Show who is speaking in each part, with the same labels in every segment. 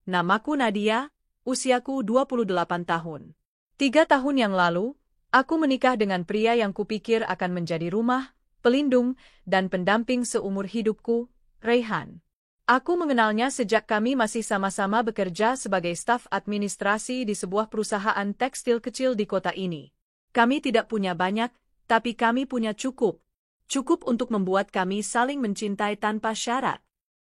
Speaker 1: Namaku Nadia, usiaku 28 tahun. 3 tahun yang lalu, aku menikah dengan pria yang kupikir akan menjadi rumah, pelindung, dan pendamping seumur hidupku, Raihan. Aku mengenalnya sejak kami masih sama-sama bekerja sebagai staf administrasi di sebuah perusahaan tekstil kecil di kota ini. Kami tidak punya banyak, tapi kami punya cukup. Cukup untuk membuat kami saling mencintai tanpa syarat.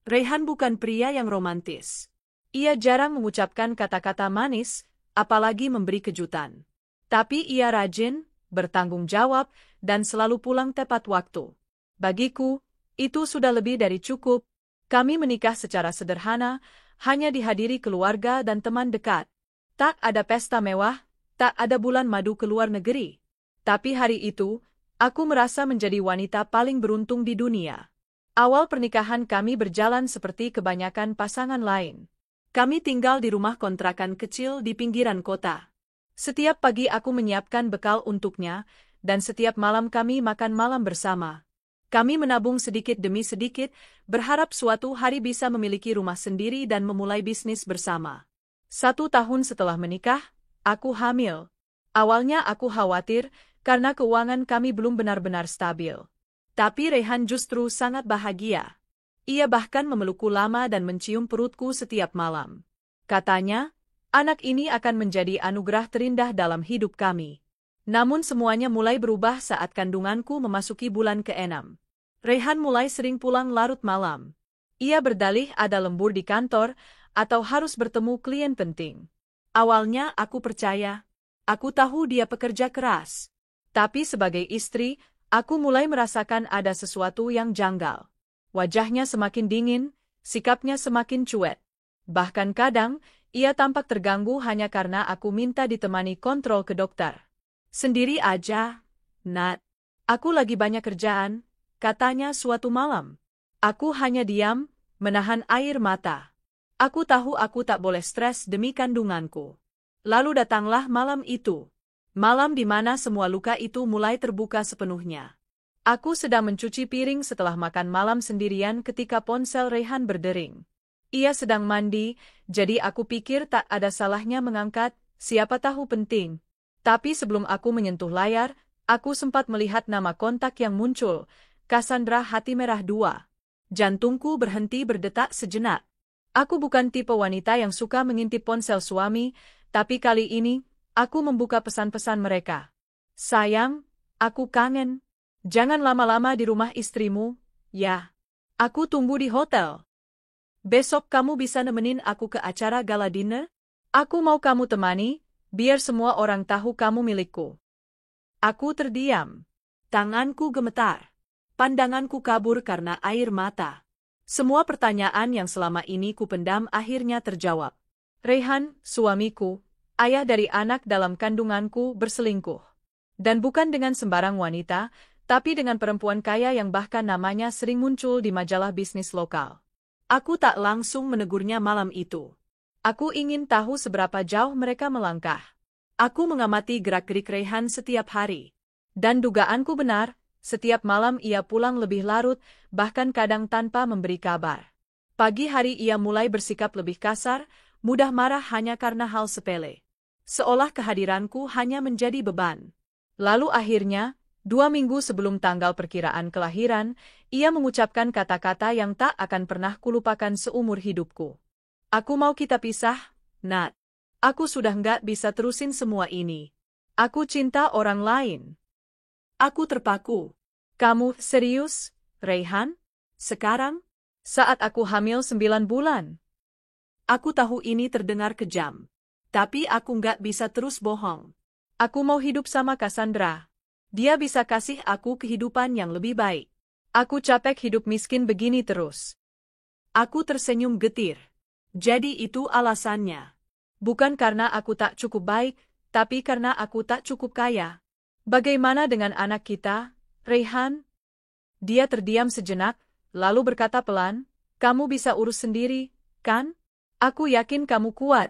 Speaker 1: Raihan bukan pria yang romantis. Ia jarang mengucapkan kata-kata manis, apalagi memberi kejutan. Tapi ia rajin, bertanggung jawab, dan selalu pulang tepat waktu. Bagiku, itu sudah lebih dari cukup. Kami menikah secara sederhana, hanya dihadiri keluarga dan teman dekat. Tak ada pesta mewah, tak ada bulan madu ke luar negeri. Tapi hari itu, aku merasa menjadi wanita paling beruntung di dunia. Awal pernikahan kami berjalan seperti kebanyakan pasangan lain. Kami tinggal di rumah kontrakan kecil di pinggiran kota. Setiap pagi aku menyiapkan bekal untuknya, dan setiap malam kami makan malam bersama. Kami menabung sedikit demi sedikit, berharap suatu hari bisa memiliki rumah sendiri dan memulai bisnis bersama. 1 tahun setelah menikah, aku hamil. Awalnya aku khawatir, karena keuangan kami belum benar-benar stabil. Tapi Raihan justru sangat bahagia. Ia bahkan memelukku lama dan mencium perutku setiap malam. Katanya, anak ini akan menjadi anugerah terindah dalam hidup kami. Namun semuanya mulai berubah saat kandunganku memasuki bulan ke-6. Raihan mulai sering pulang larut malam. Ia berdalih ada lembur di kantor, atau harus bertemu klien penting. Awalnya aku percaya. Aku tahu dia pekerja keras. Tapi sebagai istri, aku mulai merasakan ada sesuatu yang janggal. Wajahnya semakin dingin, sikapnya semakin cuek. Bahkan kadang, ia tampak terganggu hanya karena aku minta ditemani kontrol ke dokter. Sendiri aja, Nat. Aku lagi banyak kerjaan, katanya suatu malam. Aku hanya diam, menahan air mata. Aku tahu aku tak boleh stres demi kandunganku. Lalu datanglah malam itu. Malam di mana semua luka itu mulai terbuka sepenuhnya. Aku sedang mencuci piring setelah makan malam sendirian ketika ponsel Raihan berdering. Ia sedang mandi, jadi aku pikir tak ada salahnya mengangkat, siapa tahu penting. Tapi sebelum aku menyentuh layar, aku sempat melihat nama kontak yang muncul, Cassandra Hati Merah 2. Jantungku berhenti berdetak sejenak. Aku bukan tipe wanita yang suka mengintip ponsel suami, tapi kali ini, aku membuka pesan-pesan mereka. Sayang, aku kangen. Jangan lama-lama di rumah istrimu, ya. Aku tunggu di hotel. Besok kamu bisa nemenin aku ke acara gala dinner? Aku mau kamu temani, biar semua orang tahu kamu milikku. Aku terdiam. Tanganku gemetar. Pandanganku kabur karena air mata. Semua pertanyaan yang selama ini kupendam akhirnya terjawab. Raihan, suamiku, ayah dari anak dalam kandunganku, berselingkuh. Dan bukan dengan sembarang wanita, tapi dengan perempuan kaya yang bahkan namanya sering muncul di majalah bisnis lokal. Aku tak langsung menegurnya malam itu. Aku ingin tahu seberapa jauh mereka melangkah. Aku mengamati gerak-gerik Raihan setiap hari. Dan dugaanku benar, setiap malam ia pulang lebih larut, bahkan kadang tanpa memberi kabar. Pagi hari ia mulai bersikap lebih kasar, mudah marah hanya karena hal sepele. Seolah kehadiranku hanya menjadi beban. Lalu akhirnya, 2 minggu sebelum tanggal perkiraan kelahiran, ia mengucapkan kata-kata yang tak akan pernah kulupakan seumur hidupku. Aku mau kita pisah, Nat. Aku sudah nggak bisa terusin semua ini. Aku cinta orang lain. Aku terpaku. Kamu serius, Raihan? Sekarang? Saat aku hamil 9 bulan. Aku tahu ini terdengar kejam. Tapi aku nggak bisa terus bohong. Aku mau hidup sama Cassandra. Dia bisa kasih aku kehidupan yang lebih baik. Aku capek hidup miskin begini terus. Aku tersenyum getir. Jadi itu alasannya. Bukan karena aku tak cukup baik, tapi karena aku tak cukup kaya. Bagaimana dengan anak kita, Raihan? Dia terdiam sejenak, lalu berkata pelan, kamu bisa urus sendiri, kan? Aku yakin kamu kuat.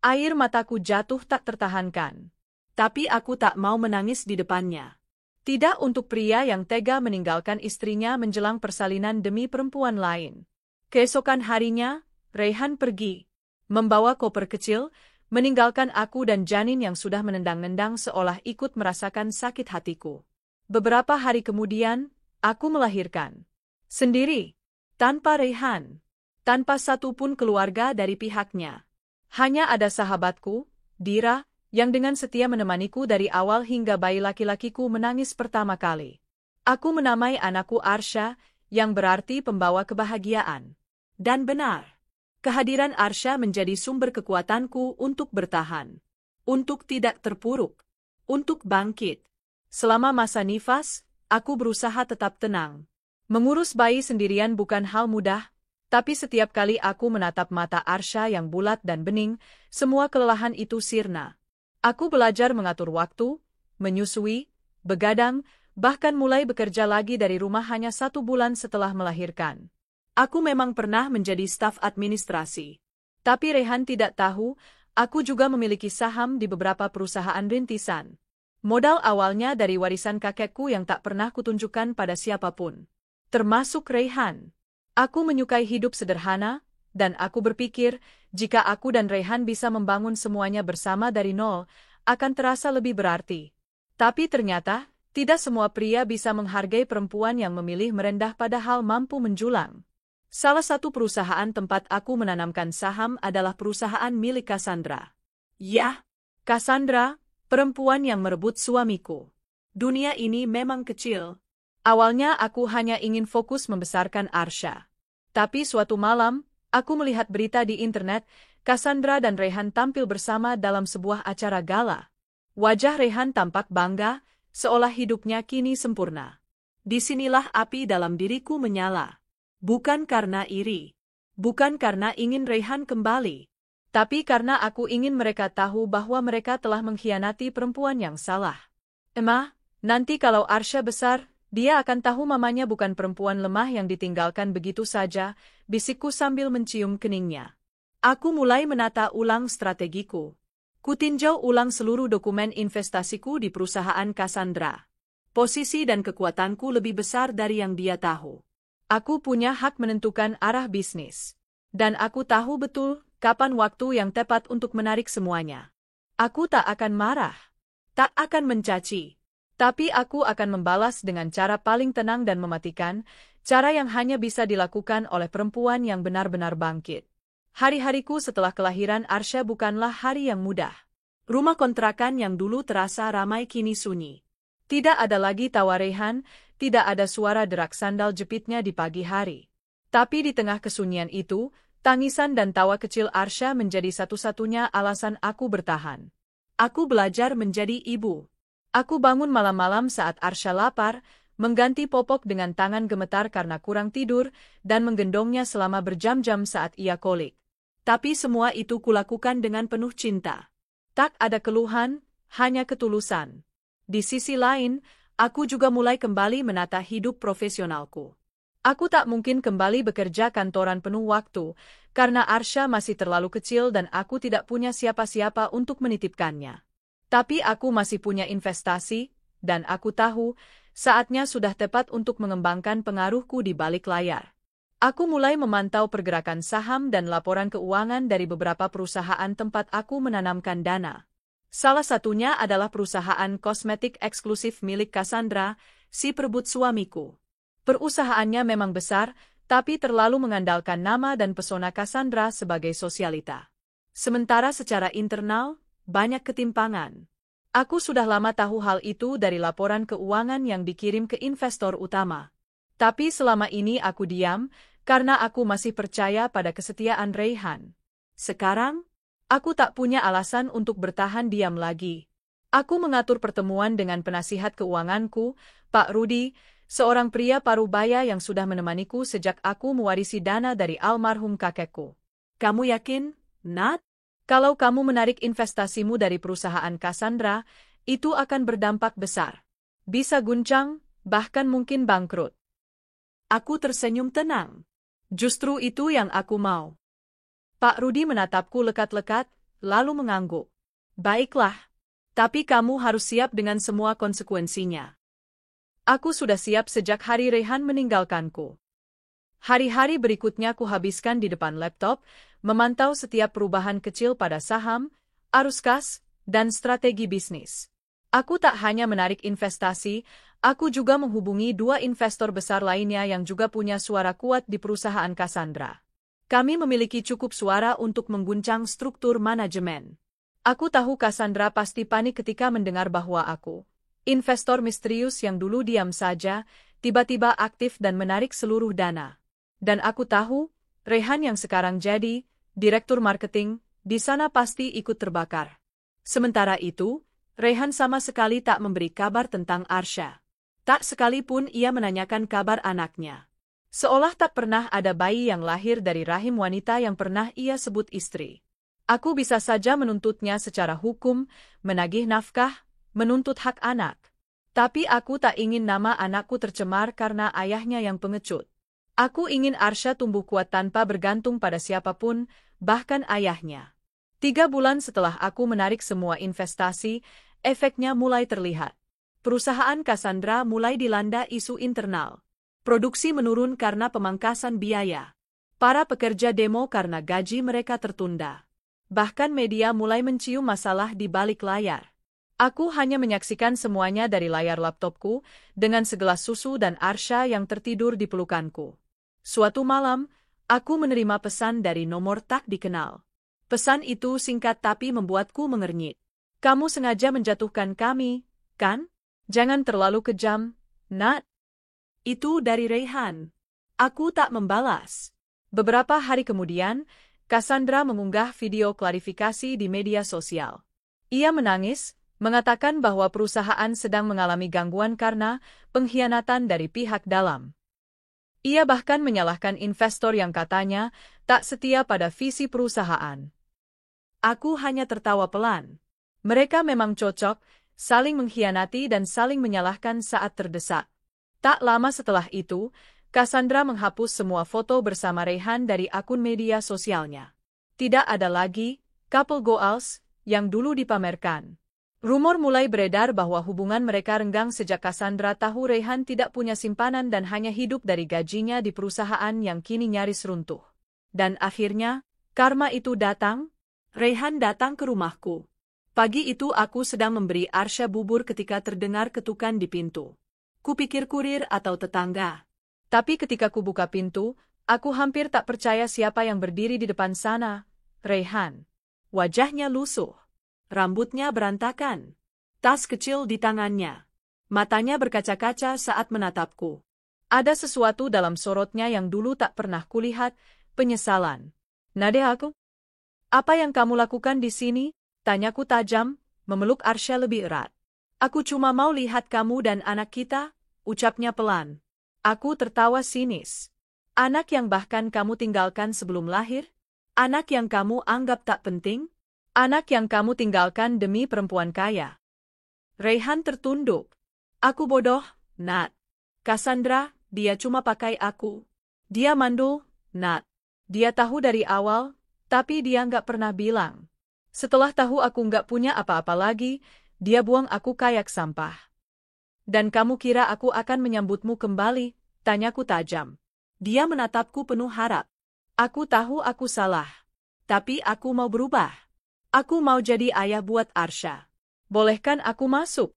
Speaker 1: Air mataku jatuh tak tertahankan. Tapi aku tak mau menangis di depannya. Tidak untuk pria yang tega meninggalkan istrinya menjelang persalinan demi perempuan lain. Keesokan harinya, Raihan pergi. membawa koper kecil, meninggalkan aku dan janin yang sudah menendang-nendang seolah ikut merasakan sakit hatiku. Beberapa hari kemudian, aku melahirkan. Sendiri. Tanpa Raihan. Tanpa satupun keluarga dari pihaknya. Hanya ada sahabatku, Dira, yang dengan setia menemaniku dari awal hingga bayi laki-lakiku menangis pertama kali. Aku menamai anakku Arsha, yang berarti pembawa kebahagiaan. Dan benar, kehadiran Arsha menjadi sumber kekuatanku untuk bertahan. Untuk tidak terpuruk. Untuk bangkit. Selama masa nifas, aku berusaha tetap tenang. Mengurus bayi sendirian bukan hal mudah, tapi setiap kali aku menatap mata Arsha yang bulat dan bening, semua kelelahan itu sirna. Aku belajar mengatur waktu, menyusui, begadang, bahkan mulai bekerja lagi dari rumah hanya 1 bulan setelah melahirkan. Aku memang pernah menjadi staf administrasi. Tapi Raihan tidak tahu, aku juga memiliki saham di beberapa perusahaan rintisan. Modal awalnya dari warisan kakekku yang tak pernah kutunjukkan pada siapapun. Termasuk Raihan. Aku menyukai hidup sederhana, dan aku berpikir, jika aku dan Raihan bisa membangun semuanya bersama dari nol, akan terasa lebih berarti. Tapi ternyata, tidak semua pria bisa menghargai perempuan yang memilih merendah padahal mampu menjulang. Salah satu perusahaan tempat aku menanamkan saham adalah perusahaan milik Cassandra. Ya, Cassandra, perempuan yang merebut suamiku. Dunia ini memang kecil. Awalnya aku hanya ingin fokus membesarkan Arsha. Tapi suatu malam, aku melihat berita di internet, Cassandra dan Raihan tampil bersama dalam sebuah acara gala. Wajah Raihan tampak bangga, seolah hidupnya kini sempurna. Disinilah api dalam diriku menyala. Bukan karena iri. Bukan karena ingin Raihan kembali. Tapi karena aku ingin mereka tahu bahwa mereka telah mengkhianati perempuan yang salah. Emma, nanti kalau Arsha besar, dia akan tahu mamanya bukan perempuan lemah yang ditinggalkan begitu saja, bisikku sambil mencium keningnya. Aku mulai menata ulang strategiku. Kutinjau ulang seluruh dokumen investasiku di perusahaan Cassandra. Posisi dan kekuatanku lebih besar dari yang dia tahu. Aku punya hak menentukan arah bisnis. Dan aku tahu betul kapan waktu yang tepat untuk menarik semuanya. Aku tak akan marah. Tak akan mencaci. Tapi aku akan membalas dengan cara paling tenang dan mematikan, cara yang hanya bisa dilakukan oleh perempuan yang benar-benar bangkit. Hari-hariku setelah kelahiran Arsha bukanlah hari yang mudah. Rumah kontrakan yang dulu terasa ramai kini sunyi. Tidak ada lagi tawa Raihan, tidak ada suara derak sandal jepitnya di pagi hari. Tapi di tengah kesunyian itu, tangisan dan tawa kecil Arsha menjadi satu-satunya alasan aku bertahan. Aku belajar menjadi ibu. Aku bangun malam-malam saat Arsha lapar, mengganti popok dengan tangan gemetar karena kurang tidur, dan menggendongnya selama berjam-jam saat ia kolik. Tapi semua itu kulakukan dengan penuh cinta. Tak ada keluhan, hanya ketulusan. Di sisi lain, aku juga mulai kembali menata hidup profesionalku. Aku tak mungkin kembali bekerja kantoran penuh waktu, karena Arsha masih terlalu kecil dan aku tidak punya siapa-siapa untuk menitipkannya. Tapi aku masih punya investasi, dan aku tahu, saatnya sudah tepat untuk mengembangkan pengaruhku di balik layar. Aku mulai memantau pergerakan saham dan laporan keuangan dari beberapa perusahaan tempat aku menanamkan dana. Salah satunya adalah perusahaan kosmetik eksklusif milik Cassandra, si perebut suamiku. Perusahaannya memang besar, tapi terlalu mengandalkan nama dan pesona Cassandra sebagai sosialita. Sementara secara internal, banyak ketimpangan. Aku sudah lama tahu hal itu dari laporan keuangan yang dikirim ke investor utama. Tapi selama ini aku diam, karena aku masih percaya pada kesetiaan Raihan. Sekarang, aku tak punya alasan untuk bertahan diam lagi. Aku mengatur pertemuan dengan penasihat keuanganku, Pak Rudi, seorang pria parubaya yang sudah menemaniku sejak aku mewarisi dana dari almarhum kakekku. Kamu yakin, Nat? Kalau kamu menarik investasimu dari perusahaan Cassandra, itu akan berdampak besar. Bisa guncang, bahkan mungkin bangkrut. Aku tersenyum tenang. Justru itu yang aku mau. Pak Rudi menatapku lekat-lekat, lalu mengangguk. Baiklah, tapi kamu harus siap dengan semua konsekuensinya. Aku sudah siap sejak hari Raihan meninggalkanku. Hari-hari berikutnya kuhabiskan di depan laptop, memantau setiap perubahan kecil pada saham, arus kas, dan strategi bisnis. Aku tak hanya menarik investasi, aku juga menghubungi dua investor besar lainnya yang juga punya suara kuat di perusahaan Cassandra. Kami memiliki cukup suara untuk mengguncang struktur manajemen. Aku tahu Cassandra pasti panik ketika mendengar bahwa aku, investor misterius yang dulu diam saja, tiba-tiba aktif dan menarik seluruh dana. Dan aku tahu, Reyhan yang sekarang jadi direktur marketing, di sana pasti ikut terbakar. Sementara itu, Reyhan sama sekali tak memberi kabar tentang Arsha. Tak sekalipun ia menanyakan kabar anaknya. Seolah tak pernah ada bayi yang lahir dari rahim wanita yang pernah ia sebut istri. Aku bisa saja menuntutnya secara hukum, menagih nafkah, menuntut hak anak. Tapi aku tak ingin nama anakku tercemar karena ayahnya yang pengecut. Aku ingin Arsha tumbuh kuat tanpa bergantung pada siapapun, bahkan ayahnya. 3 bulan setelah aku menarik semua investasi, efeknya mulai terlihat. Perusahaan Cassandra mulai dilanda isu internal. Produksi menurun karena pemangkasan biaya. Para pekerja demo karena gaji mereka tertunda. Bahkan media mulai mencium masalah di balik layar. Aku hanya menyaksikan semuanya dari layar laptopku, dengan segelas susu dan Arsha yang tertidur di pelukanku. Suatu malam, aku menerima pesan dari nomor tak dikenal. Pesan itu singkat tapi membuatku mengernyit. Kamu sengaja menjatuhkan kami, kan? Jangan terlalu kejam, Nat. Itu dari Reyhan. Aku tak membalas. Beberapa hari kemudian, Cassandra mengunggah video klarifikasi di media sosial. Ia menangis, mengatakan bahwa perusahaan sedang mengalami gangguan karena pengkhianatan dari pihak dalam. Ia bahkan menyalahkan investor yang katanya tak setia pada visi perusahaan. Aku hanya tertawa pelan. Mereka memang cocok, saling mengkhianati dan saling menyalahkan saat terdesak. Tak lama setelah itu, Cassandra menghapus semua foto bersama Reyhan dari akun media sosialnya. Tidak ada lagi couple goals yang dulu dipamerkan. Rumor mulai beredar bahwa hubungan mereka renggang sejak Cassandra tahu Reyhan tidak punya simpanan dan hanya hidup dari gajinya di perusahaan yang kini nyaris runtuh. Dan akhirnya, karma itu datang. Reyhan datang ke rumahku. Pagi itu aku sedang memberi Arsha bubur ketika terdengar ketukan di pintu. Kupikir kurir atau tetangga. Tapi ketika kubuka pintu, aku hampir tak percaya siapa yang berdiri di depan sana. Reyhan. Wajahnya lusuh. Rambutnya berantakan. Tas kecil di tangannya. Matanya berkaca-kaca saat menatapku. Ada sesuatu dalam sorotnya yang dulu tak pernah kulihat, penyesalan. Nade aku? Apa yang kamu lakukan di sini? Tanyaku tajam, memeluk Arsha lebih erat. Aku cuma mau lihat kamu dan anak kita, ucapnya pelan. Aku tertawa sinis. Anak yang bahkan kamu tinggalkan sebelum lahir? Anak yang kamu anggap tak penting? Anak yang kamu tinggalkan demi perempuan kaya. Reyhan tertunduk. Aku bodoh, Nat. Cassandra, dia cuma pakai aku. Dia mandul, Nat. Dia tahu dari awal, tapi dia nggak pernah bilang. Setelah tahu aku nggak punya apa-apa lagi, dia buang aku kayak sampah. Dan kamu kira aku akan menyambutmu kembali? Tanyaku tajam. Dia menatapku penuh harap. Aku tahu aku salah. Tapi aku mau berubah. Aku mau jadi ayah buat Arsha. Bolehkan aku masuk?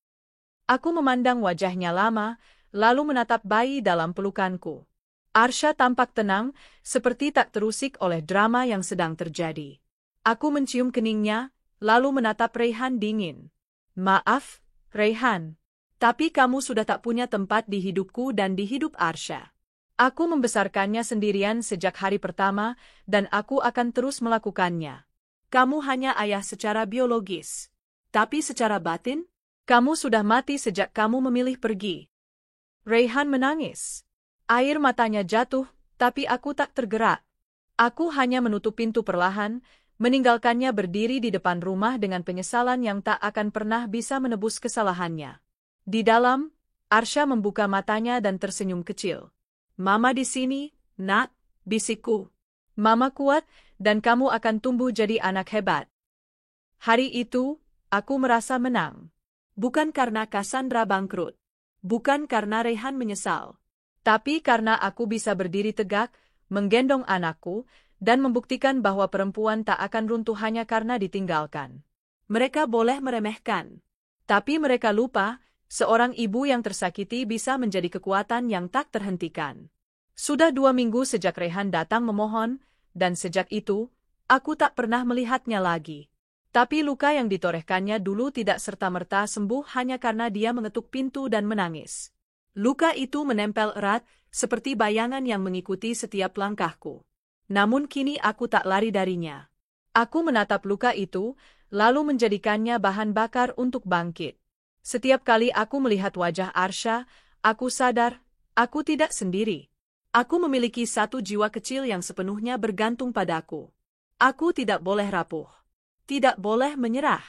Speaker 1: Aku memandang wajahnya lama, lalu menatap bayi dalam pelukanku. Arsha tampak tenang, seperti tak terusik oleh drama yang sedang terjadi. Aku mencium keningnya, lalu menatap Reyhan dingin. Maaf, Reyhan. Tapi kamu sudah tak punya tempat di hidupku dan di hidup Arsha. Aku membesarkannya sendirian sejak hari pertama, dan aku akan terus melakukannya. Kamu hanya ayah secara biologis. Tapi secara batin, kamu sudah mati sejak kamu memilih pergi. Reyhan menangis. Air matanya jatuh, tapi aku tak tergerak. Aku hanya menutup pintu perlahan, meninggalkannya berdiri di depan rumah dengan penyesalan yang tak akan pernah bisa menebus kesalahannya. Di dalam, Arsha membuka matanya dan tersenyum kecil. Mama di sini, Nat, bisikku. Mama kuat, dan kamu akan tumbuh jadi anak hebat. Hari itu, aku merasa menang. Bukan karena Cassandra bangkrut. Bukan karena Reyhan menyesal. Tapi karena aku bisa berdiri tegak, menggendong anakku, dan membuktikan bahwa perempuan tak akan runtuh hanya karena ditinggalkan. Mereka boleh meremehkan. Tapi mereka lupa, seorang ibu yang tersakiti bisa menjadi kekuatan yang tak terhentikan. Sudah 2 minggu sejak Rehan datang memohon, dan sejak itu, aku tak pernah melihatnya lagi. Tapi luka yang ditorehkannya dulu tidak serta-merta sembuh hanya karena dia mengetuk pintu dan menangis. Luka itu menempel erat, seperti bayangan yang mengikuti setiap langkahku. Namun kini aku tak lari darinya. Aku menatap luka itu, lalu menjadikannya bahan bakar untuk bangkit. Setiap kali aku melihat wajah Arsha, aku sadar, aku tidak sendiri. Aku memiliki satu jiwa kecil yang sepenuhnya bergantung padaku. Aku tidak boleh rapuh. Tidak boleh menyerah.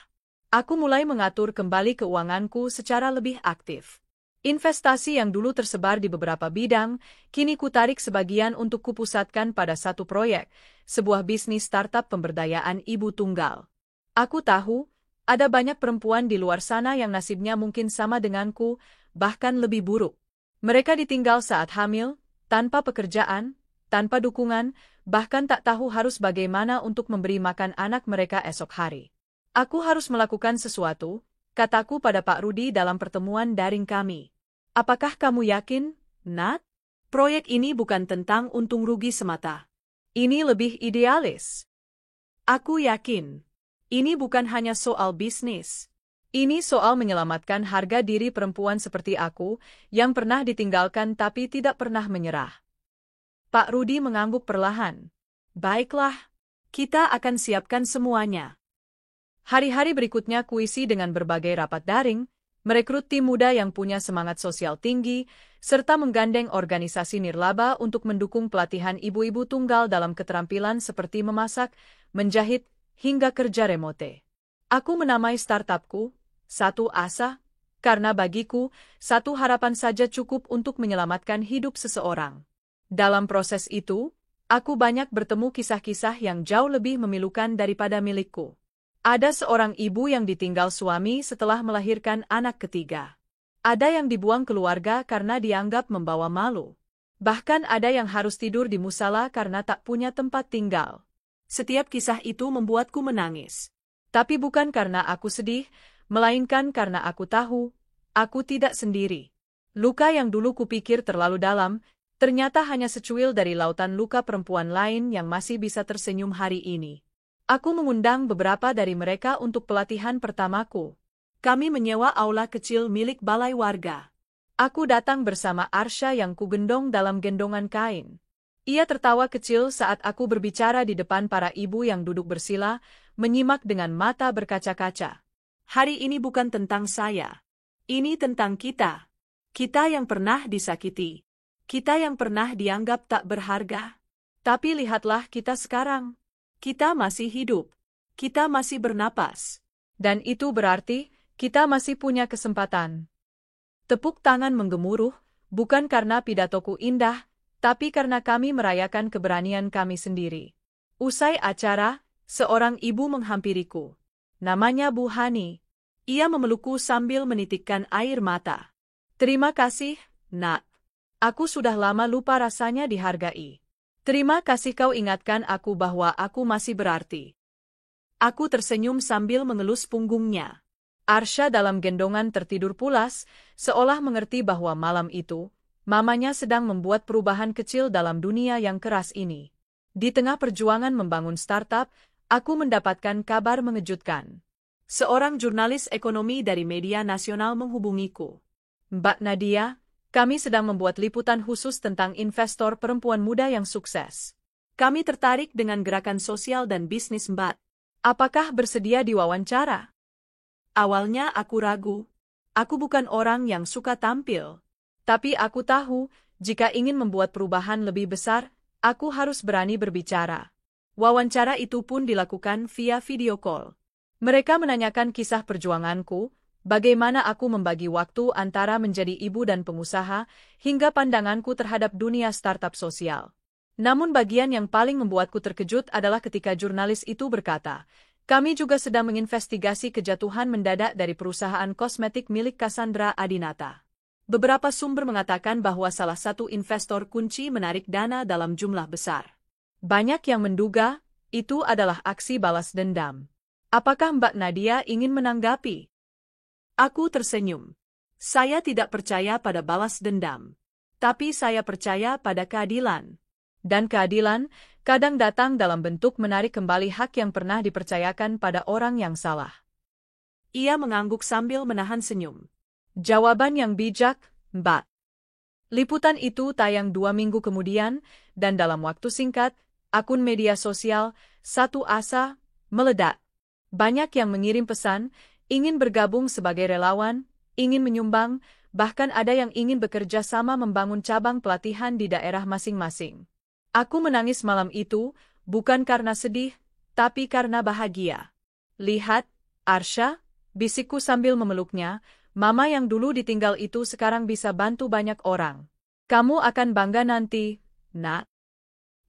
Speaker 1: Aku mulai mengatur kembali keuanganku secara lebih aktif. Investasi yang dulu tersebar di beberapa bidang, kini kutarik sebagian untuk kupusatkan pada satu proyek, sebuah bisnis startup pemberdayaan ibu tunggal. Aku tahu, ada banyak perempuan di luar sana yang nasibnya mungkin sama denganku, bahkan lebih buruk. Mereka ditinggal saat hamil, tanpa pekerjaan, tanpa dukungan, bahkan tak tahu harus bagaimana untuk memberi makan anak mereka esok hari. Aku harus melakukan sesuatu, kataku pada Pak Rudi dalam pertemuan daring kami. Apakah kamu yakin, Nat? Proyek ini bukan tentang untung rugi semata. Ini lebih idealis. Aku yakin. Ini bukan hanya soal bisnis. Ini soal menyelamatkan harga diri perempuan seperti aku, yang pernah ditinggalkan tapi tidak pernah menyerah. Pak Rudi mengangguk perlahan. Baiklah, kita akan siapkan semuanya. Hari-hari berikutnya kuisi dengan berbagai rapat daring, merekrut tim muda yang punya semangat sosial tinggi, serta menggandeng organisasi nirlaba untuk mendukung pelatihan ibu-ibu tunggal dalam keterampilan seperti memasak, menjahit, hingga kerja remote. Aku menamai startupku, Satu Asa, karena bagiku, satu harapan saja cukup untuk menyelamatkan hidup seseorang. Dalam proses itu, aku banyak bertemu kisah-kisah yang jauh lebih memilukan daripada milikku. Ada seorang ibu yang ditinggal suami setelah melahirkan anak ketiga. Ada yang dibuang keluarga karena dianggap membawa malu. Bahkan ada yang harus tidur di musala karena tak punya tempat tinggal. Setiap kisah itu membuatku menangis. Tapi bukan karena aku sedih, melainkan karena aku tahu, aku tidak sendiri. Luka yang dulu kupikir terlalu dalam, ternyata hanya secuil dari lautan luka perempuan lain yang masih bisa tersenyum hari ini. Aku mengundang beberapa dari mereka untuk pelatihan pertamaku. Kami menyewa aula kecil milik balai warga. Aku datang bersama Arsha yang kugendong dalam gendongan kain. Ia tertawa kecil saat aku berbicara di depan para ibu yang duduk bersila, menyimak dengan mata berkaca-kaca. Hari ini bukan tentang saya. Ini tentang kita. Kita yang pernah disakiti. Kita yang pernah dianggap tak berharga. Tapi lihatlah kita sekarang. Kita masih hidup. Kita masih bernapas. Dan itu berarti, kita masih punya kesempatan. Tepuk tangan menggemuruh, bukan karena pidatoku indah, tapi karena kami merayakan keberanian kami sendiri. Usai acara, seorang ibu menghampiriku. Namanya Bu Hani. Ia memelukku sambil menitikkan air mata. Terima kasih, Nak. Aku sudah lama lupa rasanya dihargai. Terima kasih kau ingatkan aku bahwa aku masih berarti. Aku tersenyum sambil mengelus punggungnya. Arsha dalam gendongan tertidur pulas, seolah mengerti bahwa malam itu, mamanya sedang membuat perubahan kecil dalam dunia yang keras ini. Di tengah perjuangan membangun startup, aku mendapatkan kabar mengejutkan. Seorang jurnalis ekonomi dari media nasional menghubungiku. Mbak Nadia, kami sedang membuat liputan khusus tentang investor perempuan muda yang sukses. Kami tertarik dengan gerakan sosial dan bisnis Mbak. Apakah bersedia diwawancara? Awalnya aku ragu. Aku bukan orang yang suka tampil. Tapi aku tahu, jika ingin membuat perubahan lebih besar, aku harus berani berbicara. Wawancara itu pun dilakukan via video call. Mereka menanyakan kisah perjuanganku, bagaimana aku membagi waktu antara menjadi ibu dan pengusaha, hingga pandanganku terhadap dunia startup sosial. Namun bagian yang paling membuatku terkejut adalah ketika jurnalis itu berkata, kami juga sedang menginvestigasi kejatuhan mendadak dari perusahaan kosmetik milik Cassandra Adinata. Beberapa sumber mengatakan bahwa salah satu investor kunci menarik dana dalam jumlah besar. Banyak yang menduga itu adalah aksi balas dendam. Apakah Mbak Nadia ingin menanggapi? Aku tersenyum. Saya tidak percaya pada balas dendam. Tapi saya percaya pada keadilan. Dan keadilan kadang datang dalam bentuk menarik kembali hak yang pernah dipercayakan pada orang yang salah. Ia mengangguk sambil menahan senyum. Jawaban yang bijak, Mbak. Liputan itu tayang 2 minggu kemudian, dan dalam waktu singkat, akun media sosial, Satu Asa, meledak. Banyak yang mengirim pesan, ingin bergabung sebagai relawan, ingin menyumbang, bahkan ada yang ingin bekerja sama membangun cabang pelatihan di daerah masing-masing. Aku menangis malam itu, bukan karena sedih, tapi karena bahagia. Lihat, Arsha, bisikku sambil memeluknya, Mama yang dulu ditinggal itu sekarang bisa bantu banyak orang. Kamu akan bangga nanti, Nak.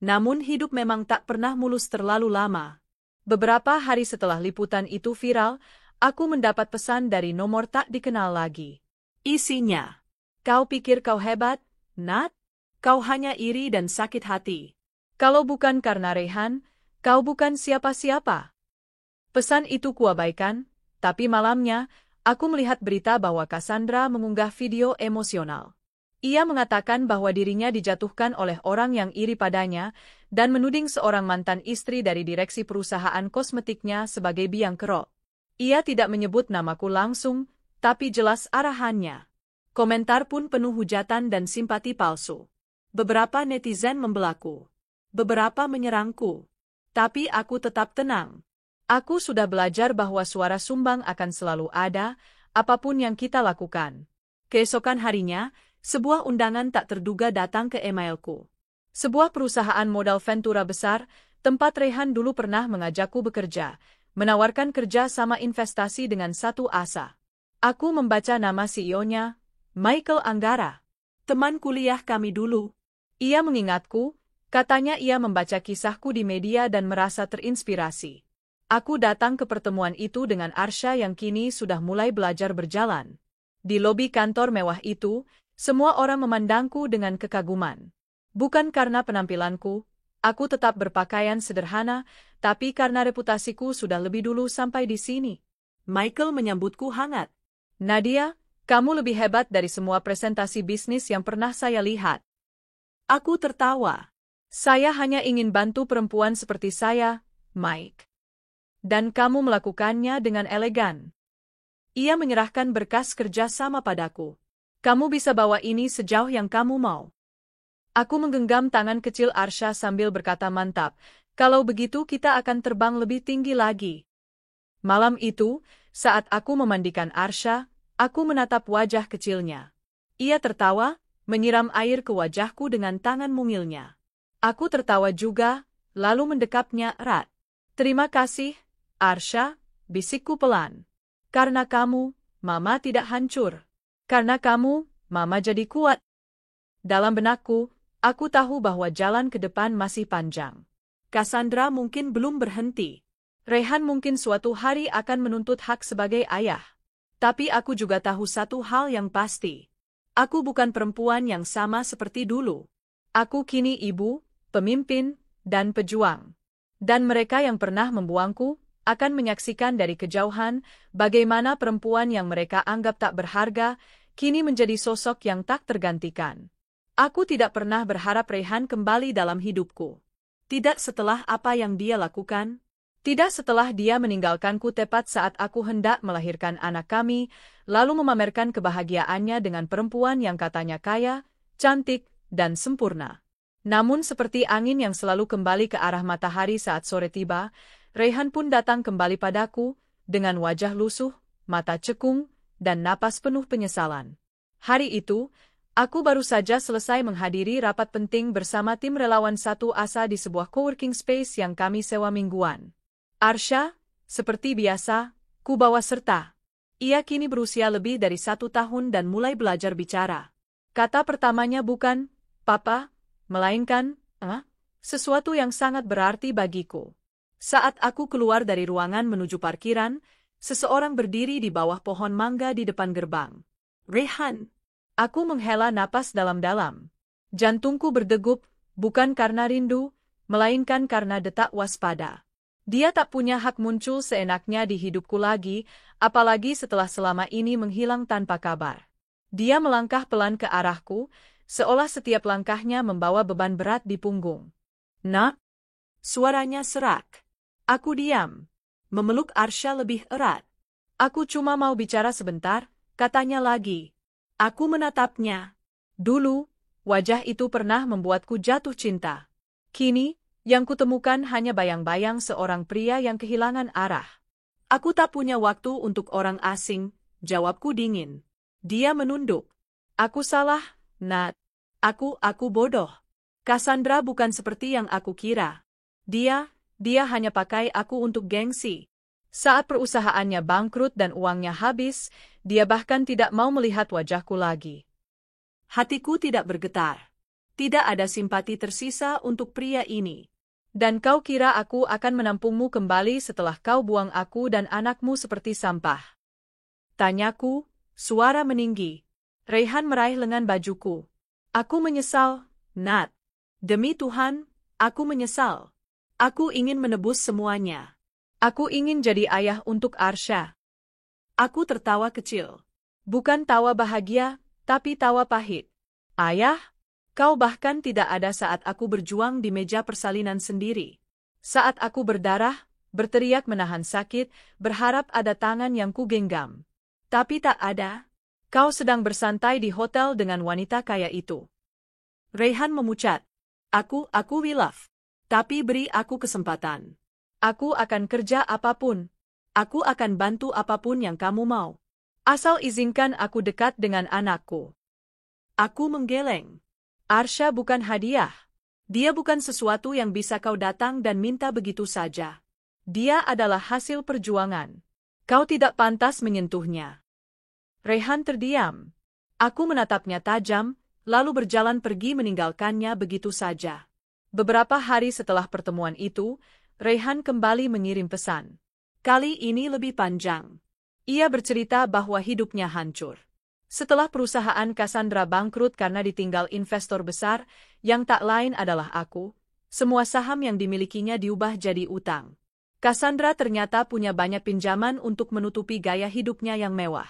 Speaker 1: Namun hidup memang tak pernah mulus terlalu lama. Beberapa hari setelah liputan itu viral, aku mendapat pesan dari nomor tak dikenal lagi. Isinya, kau pikir kau hebat, Nat? Kau hanya iri dan sakit hati. Kalau bukan karena Rehan, kau bukan siapa-siapa. Pesan itu kuabaikan, tapi malamnya, aku melihat berita bahwa Cassandra mengunggah video emosional. Ia mengatakan bahwa dirinya dijatuhkan oleh orang yang iri padanya dan menuding seorang mantan istri dari direksi perusahaan kosmetiknya sebagai biang kerok. Ia tidak menyebut namaku langsung, tapi jelas arahannya. Komentar pun penuh hujatan dan simpati palsu. Beberapa netizen membelaku. Beberapa menyerangku. Tapi aku tetap tenang. Aku sudah belajar bahwa suara sumbang akan selalu ada, apapun yang kita lakukan. Keesokan harinya, sebuah undangan tak terduga datang ke emailku. Sebuah perusahaan modal Ventura besar, tempat Rehan dulu pernah mengajakku bekerja, menawarkan kerja sama investasi dengan Satu Asa. Aku membaca nama CEO-nya, Michael Anggara. Teman kuliah kami dulu. Ia mengingatku, katanya ia membaca kisahku di media dan merasa terinspirasi. Aku datang ke pertemuan itu dengan Arsha yang kini sudah mulai belajar berjalan. Di lobi kantor mewah itu, semua orang memandangku dengan kekaguman. Bukan karena penampilanku, aku tetap berpakaian sederhana, tapi karena reputasiku sudah lebih dulu sampai di sini. Michael menyambutku hangat. Nadia, kamu lebih hebat dari semua presentasi bisnis yang pernah saya lihat. Aku tertawa. Saya hanya ingin bantu perempuan seperti saya, Mike. Dan kamu melakukannya dengan elegan. Ia menyerahkan berkas kerja sama padaku. Kamu bisa bawa ini sejauh yang kamu mau. Aku menggenggam tangan kecil Arsha sambil berkata mantap, kalau begitu kita akan terbang lebih tinggi lagi. Malam itu, saat aku memandikan Arsha, aku menatap wajah kecilnya. Ia tertawa, menyiram air ke wajahku dengan tangan mungilnya. Aku tertawa juga, lalu mendekapnya erat. Terima kasih, Arsha, bisikku pelan. Karena kamu, Mama tidak hancur. Karena kamu, Mama jadi kuat. Dalam benakku, aku tahu bahwa jalan ke depan masih panjang. Cassandra mungkin belum berhenti. Rehan mungkin suatu hari akan menuntut hak sebagai ayah. Tapi aku juga tahu satu hal yang pasti. Aku bukan perempuan yang sama seperti dulu. Aku kini ibu, pemimpin, dan pejuang. Dan mereka yang pernah membuangku, akan menyaksikan dari kejauhan bagaimana perempuan yang mereka anggap tak berharga, kini menjadi sosok yang tak tergantikan. Aku tidak pernah berharap Rehan kembali dalam hidupku. Tidak setelah apa yang dia lakukan. Tidak setelah dia meninggalkanku tepat saat aku hendak melahirkan anak kami, lalu memamerkan kebahagiaannya dengan perempuan yang katanya kaya, cantik, dan sempurna. Namun seperti angin yang selalu kembali ke arah matahari saat sore tiba, Rehan pun datang kembali padaku, dengan wajah lusuh, mata cekung, dan napas penuh penyesalan. Hari itu, aku baru saja selesai menghadiri rapat penting bersama tim relawan Satu Asa di sebuah coworking space yang kami sewa mingguan. Arsha, seperti biasa, ku bawa serta. Ia kini berusia lebih dari 1 tahun dan mulai belajar bicara. Kata pertamanya bukan, Papa, melainkan, sesuatu yang sangat berarti bagiku. Saat aku keluar dari ruangan menuju parkiran, seseorang berdiri di bawah pohon mangga di depan gerbang. Rehan. Aku menghela napas dalam-dalam. Jantungku berdegup, bukan karena rindu, melainkan karena detak waspada. Dia tak punya hak muncul seenaknya di hidupku lagi, apalagi setelah selama ini menghilang tanpa kabar. Dia melangkah pelan ke arahku, seolah setiap langkahnya membawa beban berat di punggung. "Nak?" Suaranya serak. Aku diam, memeluk Arsha lebih erat. "Aku cuma mau bicara sebentar," katanya lagi. Aku menatapnya. Dulu, wajah itu pernah membuatku jatuh cinta. Kini, yang kutemukan hanya bayang-bayang seorang pria yang kehilangan arah. "Aku tak punya waktu untuk orang asing," jawabku dingin. Dia menunduk. "Aku salah, Nat. Aku bodoh. Cassandra bukan seperti yang aku kira. Dia hanya pakai aku untuk gengsi. Saat perusahaannya bangkrut dan uangnya habis, dia bahkan tidak mau melihat wajahku lagi." Hatiku tidak bergetar. Tidak ada simpati tersisa untuk pria ini. "Dan kau kira aku akan menampungmu kembali setelah kau buang aku dan anakmu seperti sampah?" Tanyaku, suara meninggi. Raihan meraih lengan bajuku. "Aku menyesal, Nat. Demi Tuhan, aku menyesal. Aku ingin menebus semuanya. Aku ingin jadi ayah untuk Arsha." Aku tertawa kecil. Bukan tawa bahagia, tapi tawa pahit. "Ayah? Kau bahkan tidak ada saat aku berjuang di meja persalinan sendiri. Saat aku berdarah, berteriak menahan sakit, berharap ada tangan yang kugenggam. Tapi tak ada. Kau sedang bersantai di hotel dengan wanita kaya itu." Raihan memucat. Aku wilaf. Tapi beri aku kesempatan. Aku akan kerja apapun. Aku akan bantu apapun yang kamu mau. Asal izinkan aku dekat dengan anakku. Aku menggeleng. Arsha bukan hadiah. Dia bukan sesuatu yang bisa kau datang dan minta begitu saja. Dia adalah hasil perjuangan. Kau tidak pantas menyentuhnya. Raihan terdiam. Aku menatapnya tajam, lalu berjalan pergi meninggalkannya begitu saja. Beberapa hari setelah pertemuan itu, Raihan kembali mengirim pesan. Kali ini lebih panjang. Ia bercerita bahwa hidupnya hancur. Setelah perusahaan Cassandra bangkrut karena ditinggal investor besar, yang tak lain adalah aku, semua saham yang dimilikinya diubah jadi utang. Cassandra ternyata punya banyak pinjaman untuk menutupi gaya hidupnya yang mewah.